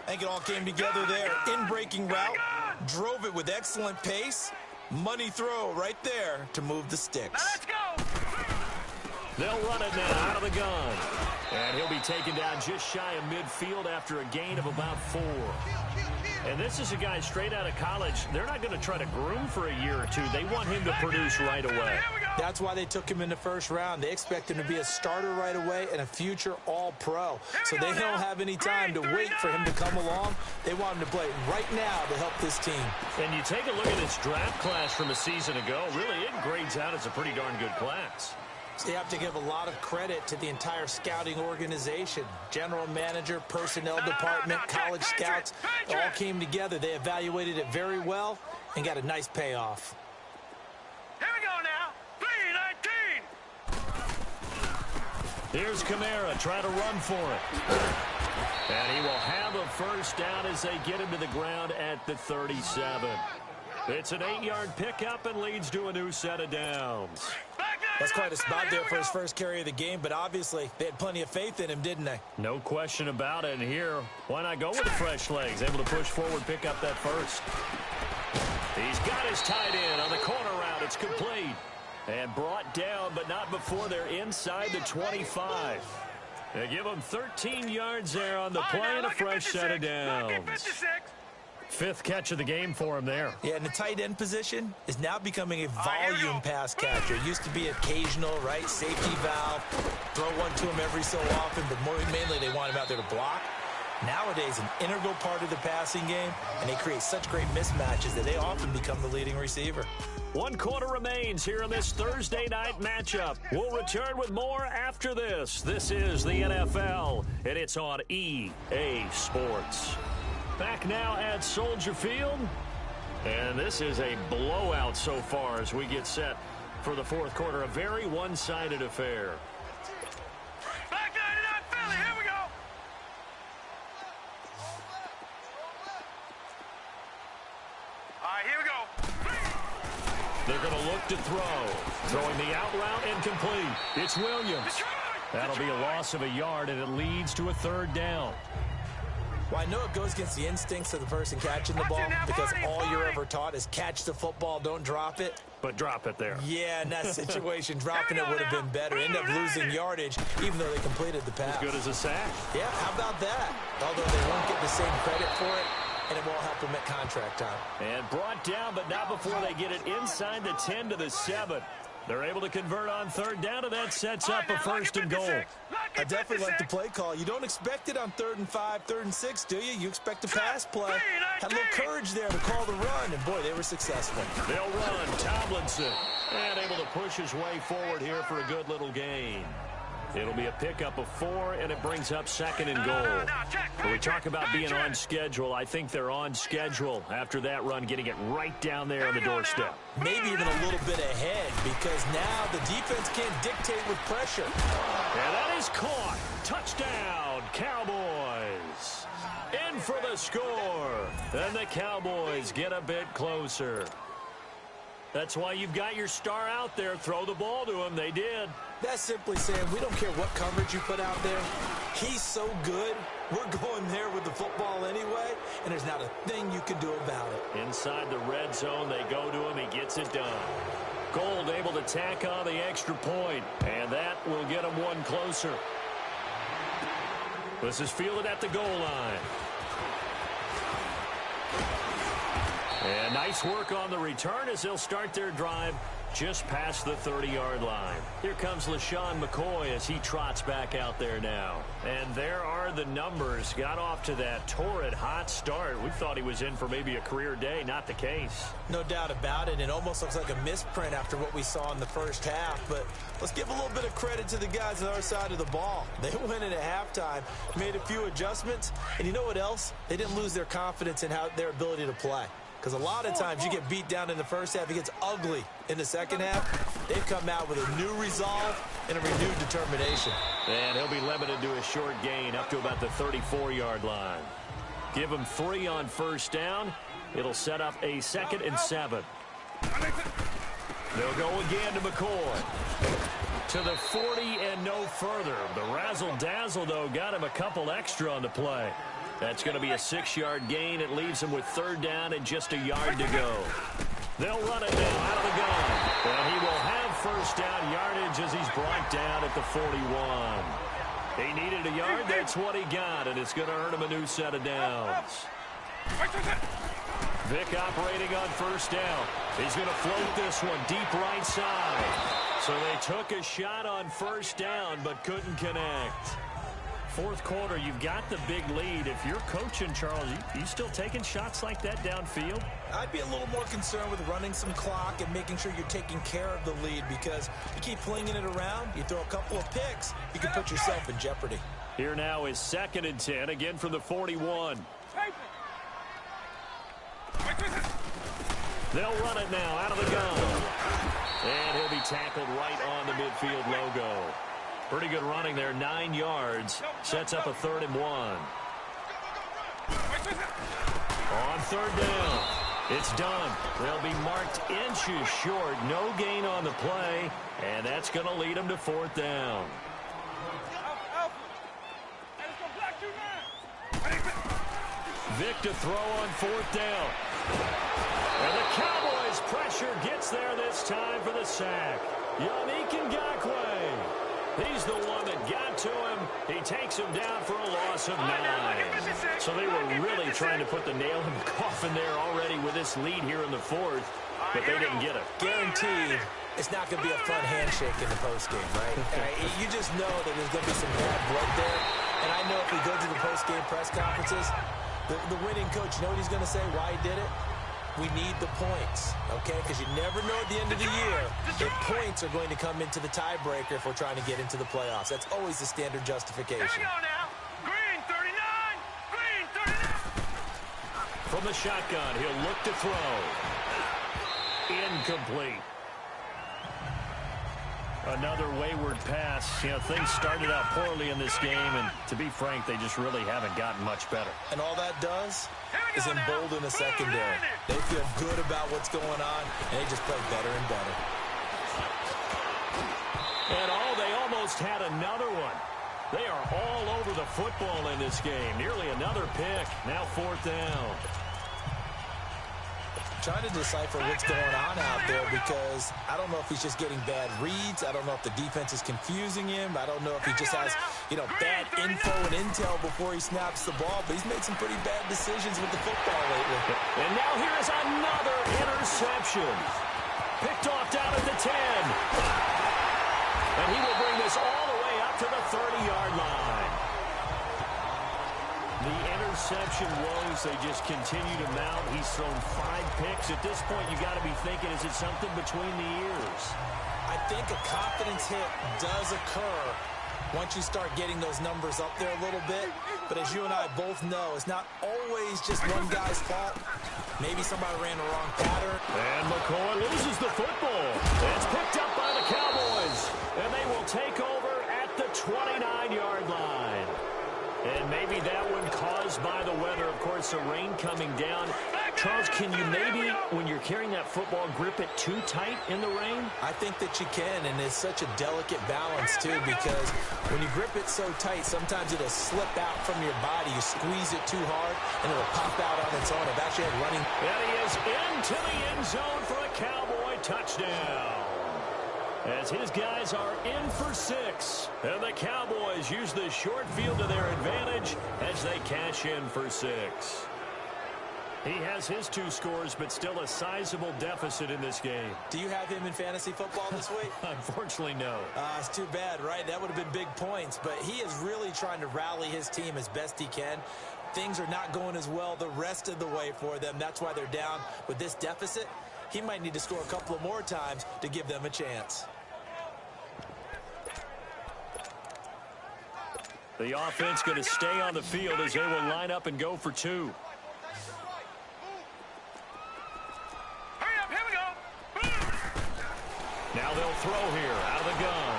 I think it all came together there. In-breaking route. Drove it with excellent pace. Money throw right there to move the sticks. Now let's go. They'll run it now out of the gun. And he'll be taken down just shy of midfield after a gain of about 4. And this is a guy straight out of college. They're not going to try to groom for a year or two. They want him to produce right away. That's why they took him in the first round. They expect him to be a starter right away and a future all-pro. So they don't have any time to wait for him to come along. They want him to play right now to help this team. And you take a look at this draft class from a season ago. Really, it grades out as a pretty darn good class. So you have to give a lot of credit to the entire scouting organization. General manager, personnel department, college scouts, it all came together. They evaluated it very well and got a nice payoff. Here we go now. 3-19. Here's Kamara trying to run for it. And he will have a first down as they get him to the ground at the 37. It's an 8-yard pickup and leads to a new set of downs. That's quite a spot there for his first carry of the game, but obviously they had plenty of faith in him, didn't they? No question about it. And here, why not go with the fresh legs? Able to push forward, pick up that first. He's got his tight end on the corner route. It's complete. And brought down, but not before they're inside the 25. They give him 13 yards there on the play and a fresh set of downs. 5th catch of the game for him there. Yeah, and the tight end position is now becoming a volume pass catcher. It used to be occasional, right? Safety valve, throw one to him every so often, but mainly they want him out there to block. Nowadays, an integral part of the passing game, and they create such great mismatches that they often become the leading receiver. 1 quarter remains here in this Thursday night matchup. We'll return with more after this. This is the NFL, and it's on EA Sports. Back now at Soldier Field, and this is a blowout so far as we get set for the 4th quarter. A very one-sided affair. Back 99 Philly, here we go. All right, here we go. They're going to look to throw. Throwing the out route incomplete. It's Williams. That'll be a loss of a yard, and it leads to a 3rd down. Well, I know it goes against the instincts of the person catching the ball because all you're ever taught is catch the football, don't drop it. But drop it there. Yeah, in that situation, dropping it would have been better. End up losing yardage, even though they completed the pass. As good as a sack. Yeah, how about that? Although they won't get the same credit for it, and it won't help them at contract time. And brought down, but not before they get it inside the 10 to the 7. They're able to convert on 3rd down, and that sets up a 1st and goal. I definitely like the play call. You don't expect it on 3rd and 5, 3rd and 6, do you? You expect a pass play. Had a little courage there to call the run, and boy, they were successful. They'll run. Tomlinson, and able to push his way forward here for a good little gain. It'll be a pickup of 4, and it brings up 2nd and goal. When we talk about being on schedule, I think they're on schedule after that run, getting it right down there on the doorstep. Maybe even a little bit ahead, because now the defense can't dictate with pressure. And that is caught. Touchdown, Cowboys. In for the score. And the Cowboys get a bit closer. That's why you've got your star out there. Throw the ball to him. They did. That's simply saying we don't care what coverage you put out there. He's so good. We're going there with the football anyway, and there's not a thing you can do about it. Inside the red zone, they go to him. He gets it done. Gold able to tack on the extra point, and that will get him one closer. This is fielded at the goal line. And nice work on the return as they'll start their drive just past the 30-yard line. Here comes LaShawn McCoy as he trots back out there now. And there are the numbers. Got off to that torrid hot start. We thought he was in for maybe a career day. Not the case. No doubt about it. It almost looks like a misprint after what we saw in the first half. But let's give a little bit of credit to the guys on our side of the ball. They went in at halftime, made a few adjustments. And you know what else? They didn't lose their confidence in their ability to play. Because a lot of times you get beat down in the first half. It gets ugly in the second half. They've come out with a new resolve and a renewed determination. And he'll be limited to a short gain up to about the 34-yard line. Give him 3 on first down. It'll set up a 2nd and 7. They'll go again to McCoy. To the 40 and no further. The razzle-dazzle, though, got him a couple extra on the play. That's going to be a 6-yard gain. It leaves him with 3rd down and just a yard to go. They'll run it now out of the gun. And he will have first down yardage as he's brought down at the 41. He needed a yard. That's what he got, and it's going to earn him a new set of downs. Vick operating on first down. He's going to float this one deep right side. So they took a shot on first down but couldn't connect. Fourth quarter, you've got the big lead. If you're coaching, Charles, you still taking shots like that downfield? I'd be a little more concerned with running some clock and making sure you're taking care of the lead, because you keep flinging it around, you throw a couple of picks, you can put yourself in jeopardy. Here now is 2nd and 10, again from the 41. They'll run it now out of the gun. And he'll be tackled right on the midfield logo. Pretty good running there, 9 yards. Sets up a 3rd and 1. On 3rd down, it's done. They'll be marked inches short. No gain on the play, and that's going to lead them to 4th down. Vick to throw on 4th down. And the Cowboys' pressure gets there this time for the sack. Yannick Ngakoue. He's the one that got to him. He takes him down for a loss of 9. So they were really trying to put the nail in the coffin there already with this lead here in the 4th, but they didn't get it. Guaranteed it's not going to be a fun handshake in the postgame, right? You just know that there's going to be some bad blood there. And I know if we go to the postgame press conferences, the winning coach, you know what he's going to say, why he did it? We need the points, okay? Because you never know at the end of the year if points are going to come into the tiebreaker if we're trying to get into the playoffs. That's always the standard justification. Here we go now. Green 39. Green 39. From the shotgun, he'll look to throw. Incomplete. Another wayward pass. You know, things started out poorly in this game, and to be frank, they just really haven't gotten much better. And all that does is embolden the secondary. They feel good about what's going on, and they just play better and better. And they almost had another one. They are all over the football in this game. Nearly another pick. Now 4th down. Trying to decipher what's going on out there, because I don't know if he's just getting bad reads. I don't know if the defense is confusing him. I don't know if he just has, bad info and intel before he snaps the ball. But he's made some pretty bad decisions with the football lately. And now here is another interception. Picked off down at the 10. And he will bring this all the way up to the 30-yard line. The interception woes, they just continue to mount. He's thrown 5 picks. At this point, you got to be thinking, is it something between the ears? I think a confidence hit does occur once you start getting those numbers up there a little bit. But as you and I both know, it's not always just one guy's fault. Maybe somebody ran the wrong pattern. And McCoy loses the football. It's picked up by the Cowboys. And they will take over at the 29-yard line. And maybe that one caused by the weather. Of course, the rain coming down. Charles, can you maybe, when you're carrying that football, grip it too tight in the rain? I think that you can, and it's such a delicate balance, too, because when you grip it so tight, sometimes it'll slip out from your body. You squeeze it too hard, and it'll pop out on its own. I've actually had running. And he is into the end zone for a Cowboy touchdown. As his guys are in for 6. And the Cowboys use the short field to their advantage as they cash in for 6. He has his 2 scores, but still a sizable deficit in this game. Do you have him in fantasy football this week? Unfortunately, no. It's too bad, right? That would have been big points, but he is really trying to rally his team as best he can. Things are not going as well the rest of the way for them. That's why they're down with this deficit. He might need to score a couple of more times to give them a chance. The offense going to stay on the field as they will line up and go for 2. Now they'll throw here out of the gun.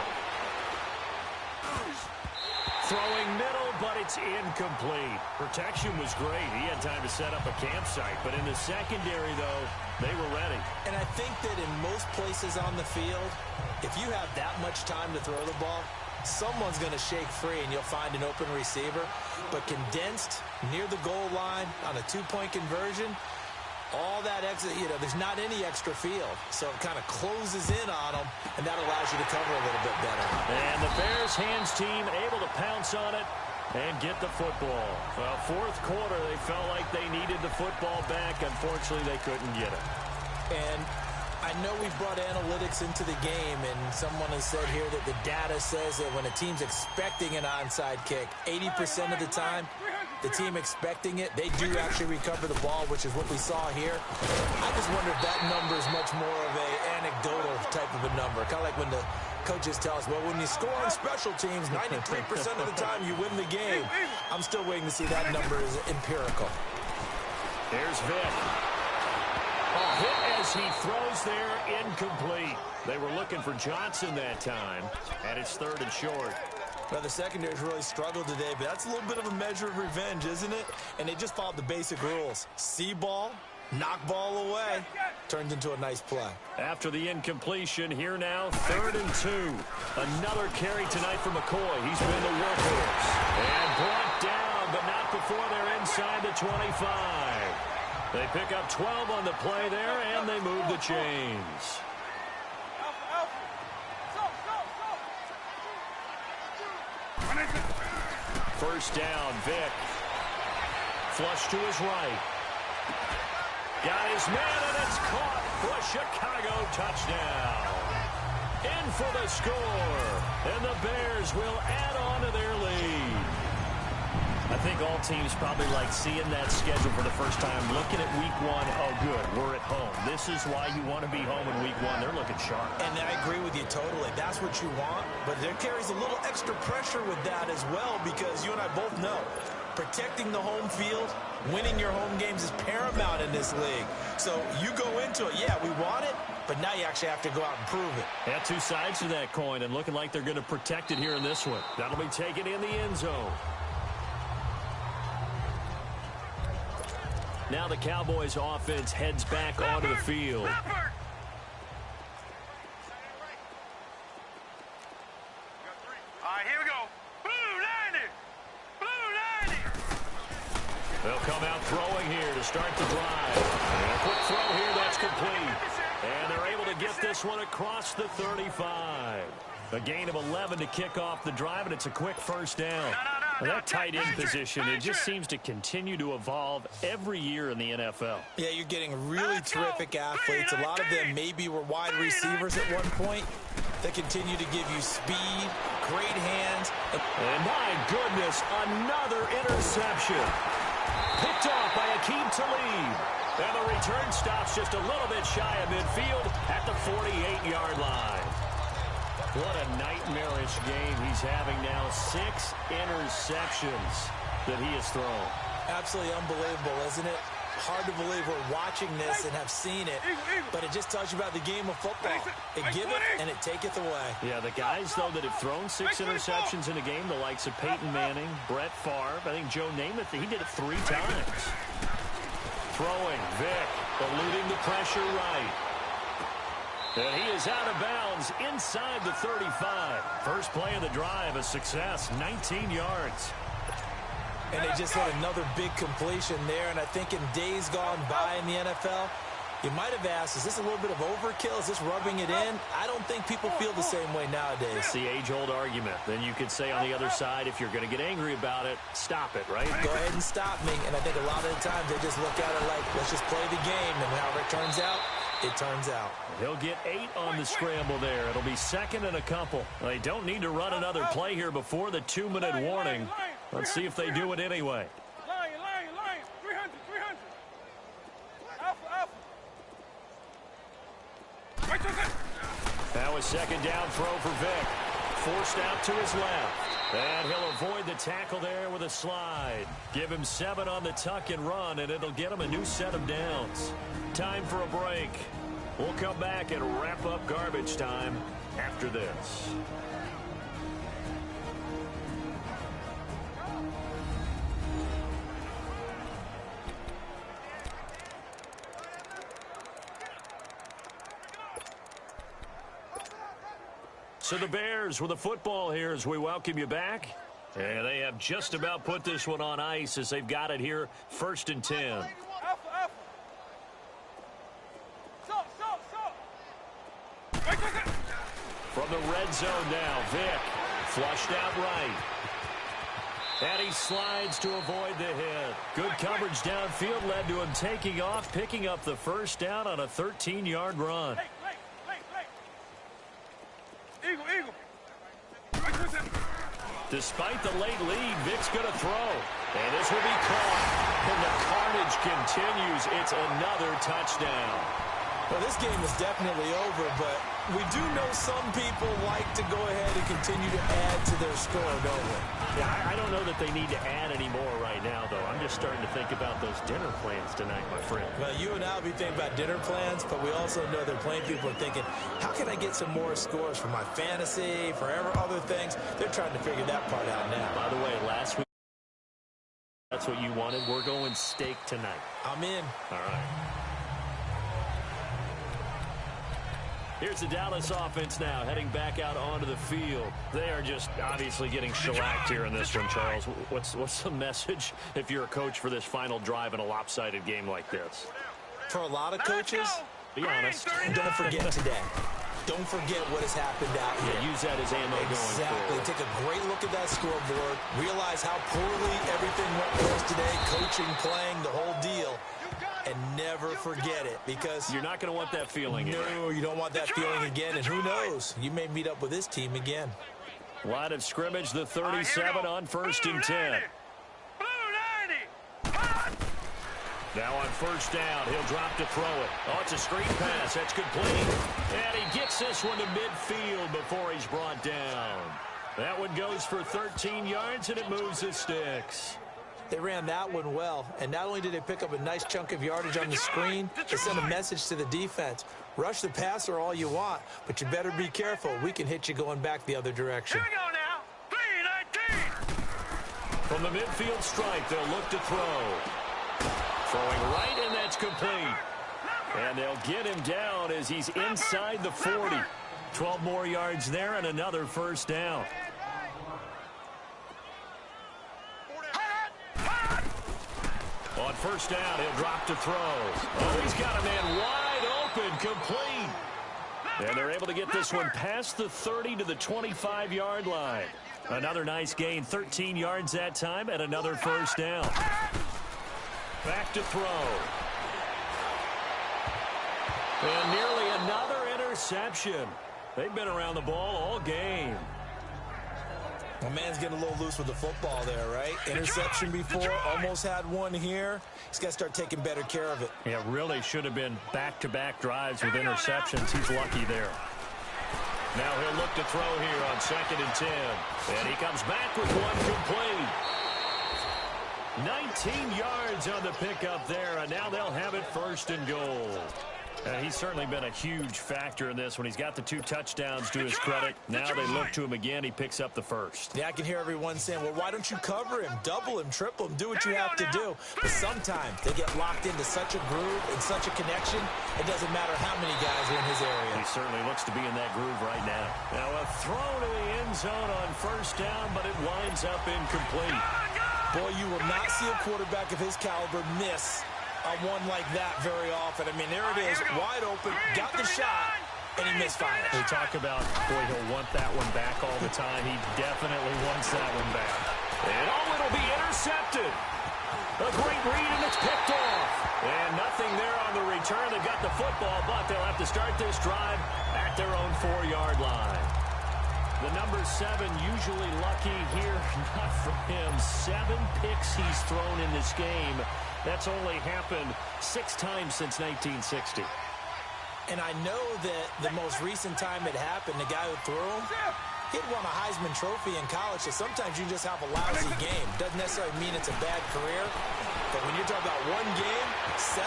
Throwing middle, but it's incomplete. Protection was great. He had time to set up a campsite, but in the secondary, though, they were ready. And I think that in most places on the field, if you have that much time to throw the ball, someone's going to shake free and you'll find an open receiver. But condensed near the goal line on a 2-point conversion, all that exit, there's not any extra field. So it kind of closes in on them, and that allows you to cover a little bit better. And the Bears hands team able to pounce on it and get the football. Well, fourth quarter, they felt like they needed the football back. Unfortunately, they couldn't get it. And I know we brought analytics into the game, and someone has said here that the data says that when a team's expecting an onside kick, 80% of the time, the team expecting it, they do actually recover the ball, which is what we saw here. I just wonder if that number is much more of an anecdotal type of a number. Kind of like when the coaches tell us, well, when you score on special teams, 93% of the time you win the game. I'm still waiting to see that number is empirical. Here's Vick. A hit as he throws there, incomplete. They were looking for Johnson that time, and it's 3rd and short. Well, the secondary's really struggled today, but that's a little bit of a measure of revenge, isn't it? And they just followed the basic rules. See ball, knock ball away. Turned into a nice play. After the incompletion, here now, 3rd and 2. Another carry tonight for McCoy. He's been the workhorse. And brought down, but not before they're inside the 25. They pick up 12 on the play there, and they move the chains. First down, Vick. Flush to his right. Got his man, and it's caught for a Chicago touchdown. In for the score, and the Bears will add on to their lead. I think all teams probably like seeing that schedule for the first time, looking at week 1. Oh, good, we're at home. This is why you want to be home in week 1. They're looking sharp. And I agree with you totally. That's what you want, but there carries a little extra pressure with that as well, because you and I both know protecting the home field, winning your home games is paramount in this league. So you go into it, yeah, we want it, but now you actually have to go out and prove it. Yeah, 2 sides to that coin, and looking like they're going to protect it here in this one. That'll be taken in the end zone. Now the Cowboys offense heads back onto the field. All right, here we go. Blue 90. Blue 90. They'll come out throwing here to start the drive. And a quick throw here, that's complete. And they're able to get this one across the 35. A gain of 11 to kick off the drive, and it's a quick first down. Well, that tight end position, it just seems to continue to evolve every year in the NFL. Yeah, you're getting really terrific athletes. A lot of them maybe were wide receivers at one point. They continue to give you speed, great hands. And my goodness, another interception. Picked off by Akeem Talib. And the return stops just a little bit shy of midfield at the 48-yard line. What a nightmarish game he's having now. 6 interceptions that he has thrown. Absolutely unbelievable, isn't it? Hard to believe we're watching this and have seen it, but it just tells you about the game of football. It giveth and it taketh away. Yeah, the guys, though, that have thrown 6 interceptions in a game, the likes of Peyton Manning, Brett Favre, I think Joe Namath, he did it 3 times. Throwing, Vick, eluding the pressure right. And he is out of bounds inside the 35. First play of the drive, a success, 19 yards. And they just had another big completion there, and I think in days gone by in the NFL, You might have asked, is this a little bit of overkill? Is this rubbing it in? I don't think people feel the same way nowadays. It's the age-old argument. Then you could say on the other side, if you're going to get angry about it, stop it, right? Go ahead and stop me. And I think a lot of the times they just look at it like, let's just play the game. And however it turns out, it turns out. He'll get 8 on the scramble there. It'll be second and a couple. They don't need to run another play here before the 2-minute warning. Let's see if they do it anyway. Lion. 300. Alpha. Now a second down throw for Vic. Forced out to his left. And he'll avoid the tackle there with a slide. Give him 7 on the tuck and run, and it'll get him a new set of downs. Time for a break. We'll come back and wrap up garbage time after this. So the Bears with the football here as we welcome you back. And they have just about put this one on ice as they've got it here, 1st and 10. Alpha. From the red zone now, Vic flushed out right. And he slides to avoid the hit. Good coverage downfield led to him taking off, picking up the first down on a 13-yard run. Eagle. Despite the late lead, Vic's going to throw. And this will be caught. And the carnage continues. It's another touchdown. Well, this game is definitely over, but we do know some people like to go ahead and continue to add to their score, don't we? Yeah, I don't know that they need to add any more right now, though. I'm just starting to think about those dinner plans tonight, my friend. Well, you and I will be thinking about dinner plans, but we also know that plenty of people are thinking, how can I get some more scores for my fantasy, for other things? They're trying to figure that part out now. By the way, last week, that's what you wanted. We're going steak tonight. I'm in. All right. Here's the Dallas offense now, heading back out onto the field. They are just obviously getting shellacked here in this one, Charles. What's the message if you're a coach for this final drive in a lopsided game like this? For a lot of coaches, be honest. Don't forget today. Don't forget what has happened out here. Yeah, use that as ammo going forward. Take a great look at that scoreboard. Realize how poorly everything went for us today. Coaching, playing, the whole deal. And never forget it, because you're not going to want that feeling again. No, you don't want that feeling again, and who knows? You may meet up with this team again. Line of scrimmage, the 37 on 1st and 10. Now on 1st down, he'll drop to throw it. Oh, it's a screen pass. That's complete. And he gets this one to midfield before he's brought down. That one goes for 13 yards, and it moves the sticks. They ran that one well, and not only did they pick up a nice chunk of yardage on the screen, they sent a message to the defense. Rush the passer all you want, but you better be careful. We can hit you going back the other direction. Here we go now. 3-19. From the midfield stripe, they'll look to throw. Throwing right, and that's complete. And they'll get him down as he's inside the 40. 12 more yards there and another 1st down. On 1st down, he'll drop to throw. Oh, he's got a man wide open, complete. And they're able to get this one past the 30 to the 25-yard line. Another nice gain, 13 yards that time, and another 1st down. Back to throw. And nearly another interception. They've been around the ball all game. My man's getting a little loose with the football there, right? Interception before, almost had one here. He's got to start taking better care of it. Yeah, really should have been back-to-back drives with interceptions. He's lucky there. Now he'll look to throw here on 2nd and 10. And he comes back with one complete. 19 yards on the pickup there, and now they'll have it 1st and goal. He's certainly been a huge factor in this when he's got the 2 touchdowns to his credit. Now they look to him again. He picks up the 1st. Yeah, I can hear everyone saying, well, why don't you cover him, double him, triple him, do what you have to do. But sometimes they get locked into such a groove and such a connection, it doesn't matter how many guys are in his area. He certainly looks to be in that groove right now. Now a throw to the end zone on 1st down, but it winds up incomplete. Boy, you will not see a quarterback of his caliber miss on one like that very often. I mean, there it is, wide open, got the shot, and he misfired. We talk about, boy, he'll want that one back all the time. He definitely wants that one back. And it'll be intercepted. A great read, and it's picked off. And nothing there on the return. They got the football, but they'll have to start this drive at their own 4-yard line. The number 7 usually lucky here, not for him. 7 picks he's thrown in this game. That's only happened 6 times since 1960. And I know that the most recent time it happened, the guy who threw him, he'd won a Heisman Trophy in college, so sometimes you just have a lousy game. Doesn't necessarily mean it's a bad career, but when you're talking about one game, 7,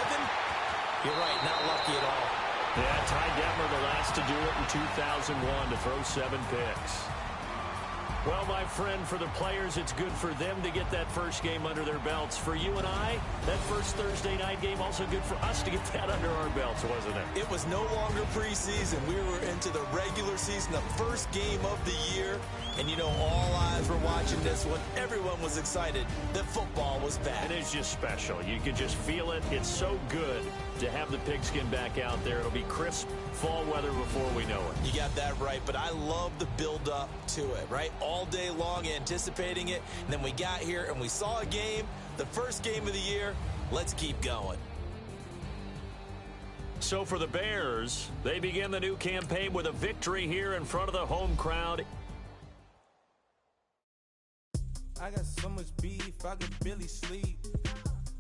you're right, not lucky at all. Yeah, Ty Detmer the last to do it in 2001 to throw 7 picks. Well, my friend, for the players, it's good for them to get that first game under their belts. For you and I, that first Thursday night game, also good for us to get that under our belts, wasn't it? It was no longer preseason. We were into the regular season, the first game of the year. And, you know, all eyes were watching this one. Everyone was excited that football was back. It is just special. You can just feel it. It's so good to have the pigskin back out there. It'll be crisp fall weather before we know it. You got that right, but I love the build-up to it, right? All day long anticipating it, and then we got here and we saw a game, the first game of the year. Let's keep going. So for the Bears, they begin the new campaign with a victory here in front of the home crowd. I got so much beef, I could barely sleep.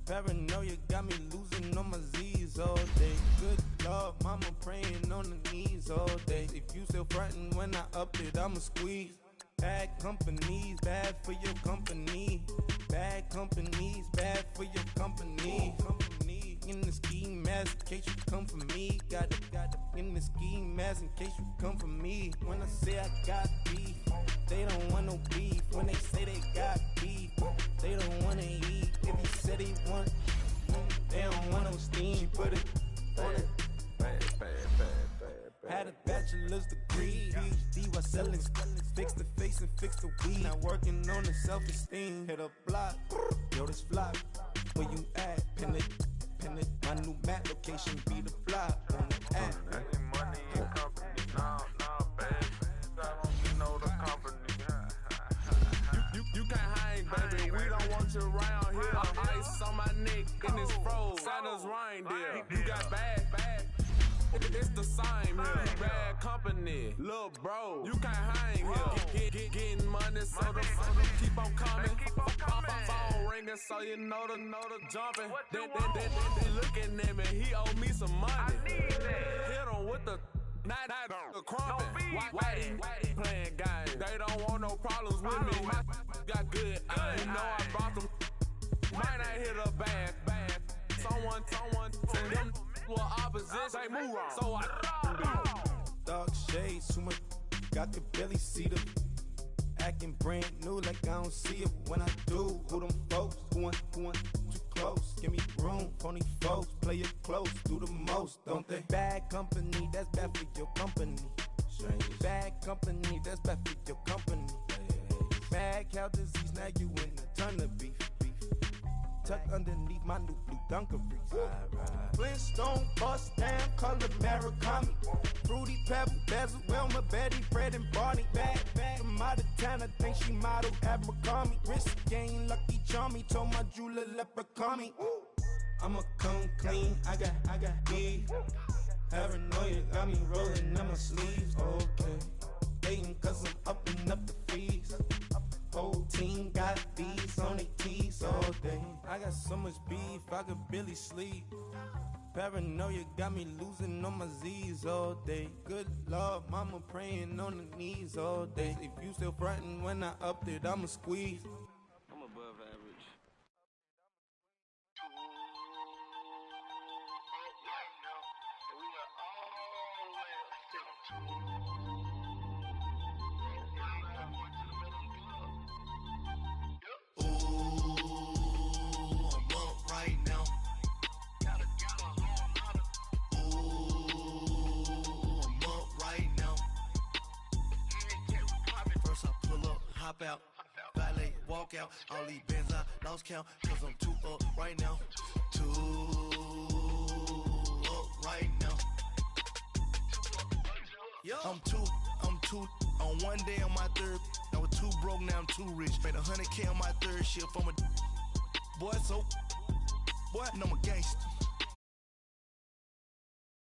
Paranoia got me losing on my Z's all day. Good Lord, mama praying on the knees all day. If you still frontin' when I up it, I'ma squeeze. Bad companies, bad for your company. Bad companies, bad for your company. In the ski mask, in case you come for me. Got it in the ski mask, in case you come for me. When I say I got beef, they don't want no beef. When they say they got beef, they don't want to eat. If you said they want, they don't want no steam. Put it on it. Had a bachelor's degree, PhD while selling. Fix the face and fix the weed. Now working on the self-esteem. Hit a block, yo, this flop. Where you at? Pin it. My new map location be the flop on the app. Money in company, no, baby. I don't know the company. You can't hang, baby. We don't want you around here. Ice on my neck in this froze. Santa's reindeer. You got bad. It's the same here. Bad company, little bro. You can't hang here. Getting money, so the keep on coming. Phone ringing, so you know the jumping. They looking at me. He owe me some money. Hit him with the not the crumping. Why he playing games? They don't want no problems with me. Got good. I know I brought them. Might not hit a bad. Someone send them. Well, opposition, they move wrong. So I Dark shades, too much. Got the belly see them. Acting brand new like I don't see it when I do. Who them folks? Who want too close? Give me room, phony folks. Play it close, do the most, don't they? Bad company, that's bad for your company. Bad company, that's bad for your company. Mad cow disease, now you in a ton of beef. Tucked underneath my new blue dungarees. Flintstone, bust down, color Murakami. Fruity Pebble, Basil, Wilma, Betty, Fred, and Barney. Bad from out of town, I think she model Abercrombie. Wrist game, Lucky Charmy, told my jeweler leprechaun me. I'ma come clean, I got beef. Paranoia got me rolling in my sleeves. Okay, dating cause I'm upping up the fees. Whole team got these on their tees all day. I got so much beef, I could barely sleep. Paranoia got me losing on my Z's all day. Good Lord, mama praying on the knees all day. If you still frontin' when I up it, I'ma squeeze. I'm above average. Hop out, valet, walk out, all these bands I lost count, cause I'm too up right now. Too up right now. I'm too on one day on my third. I was too broke, now I'm too rich. Made 100K on my third shift from a boy, so boy, I'm a gangster.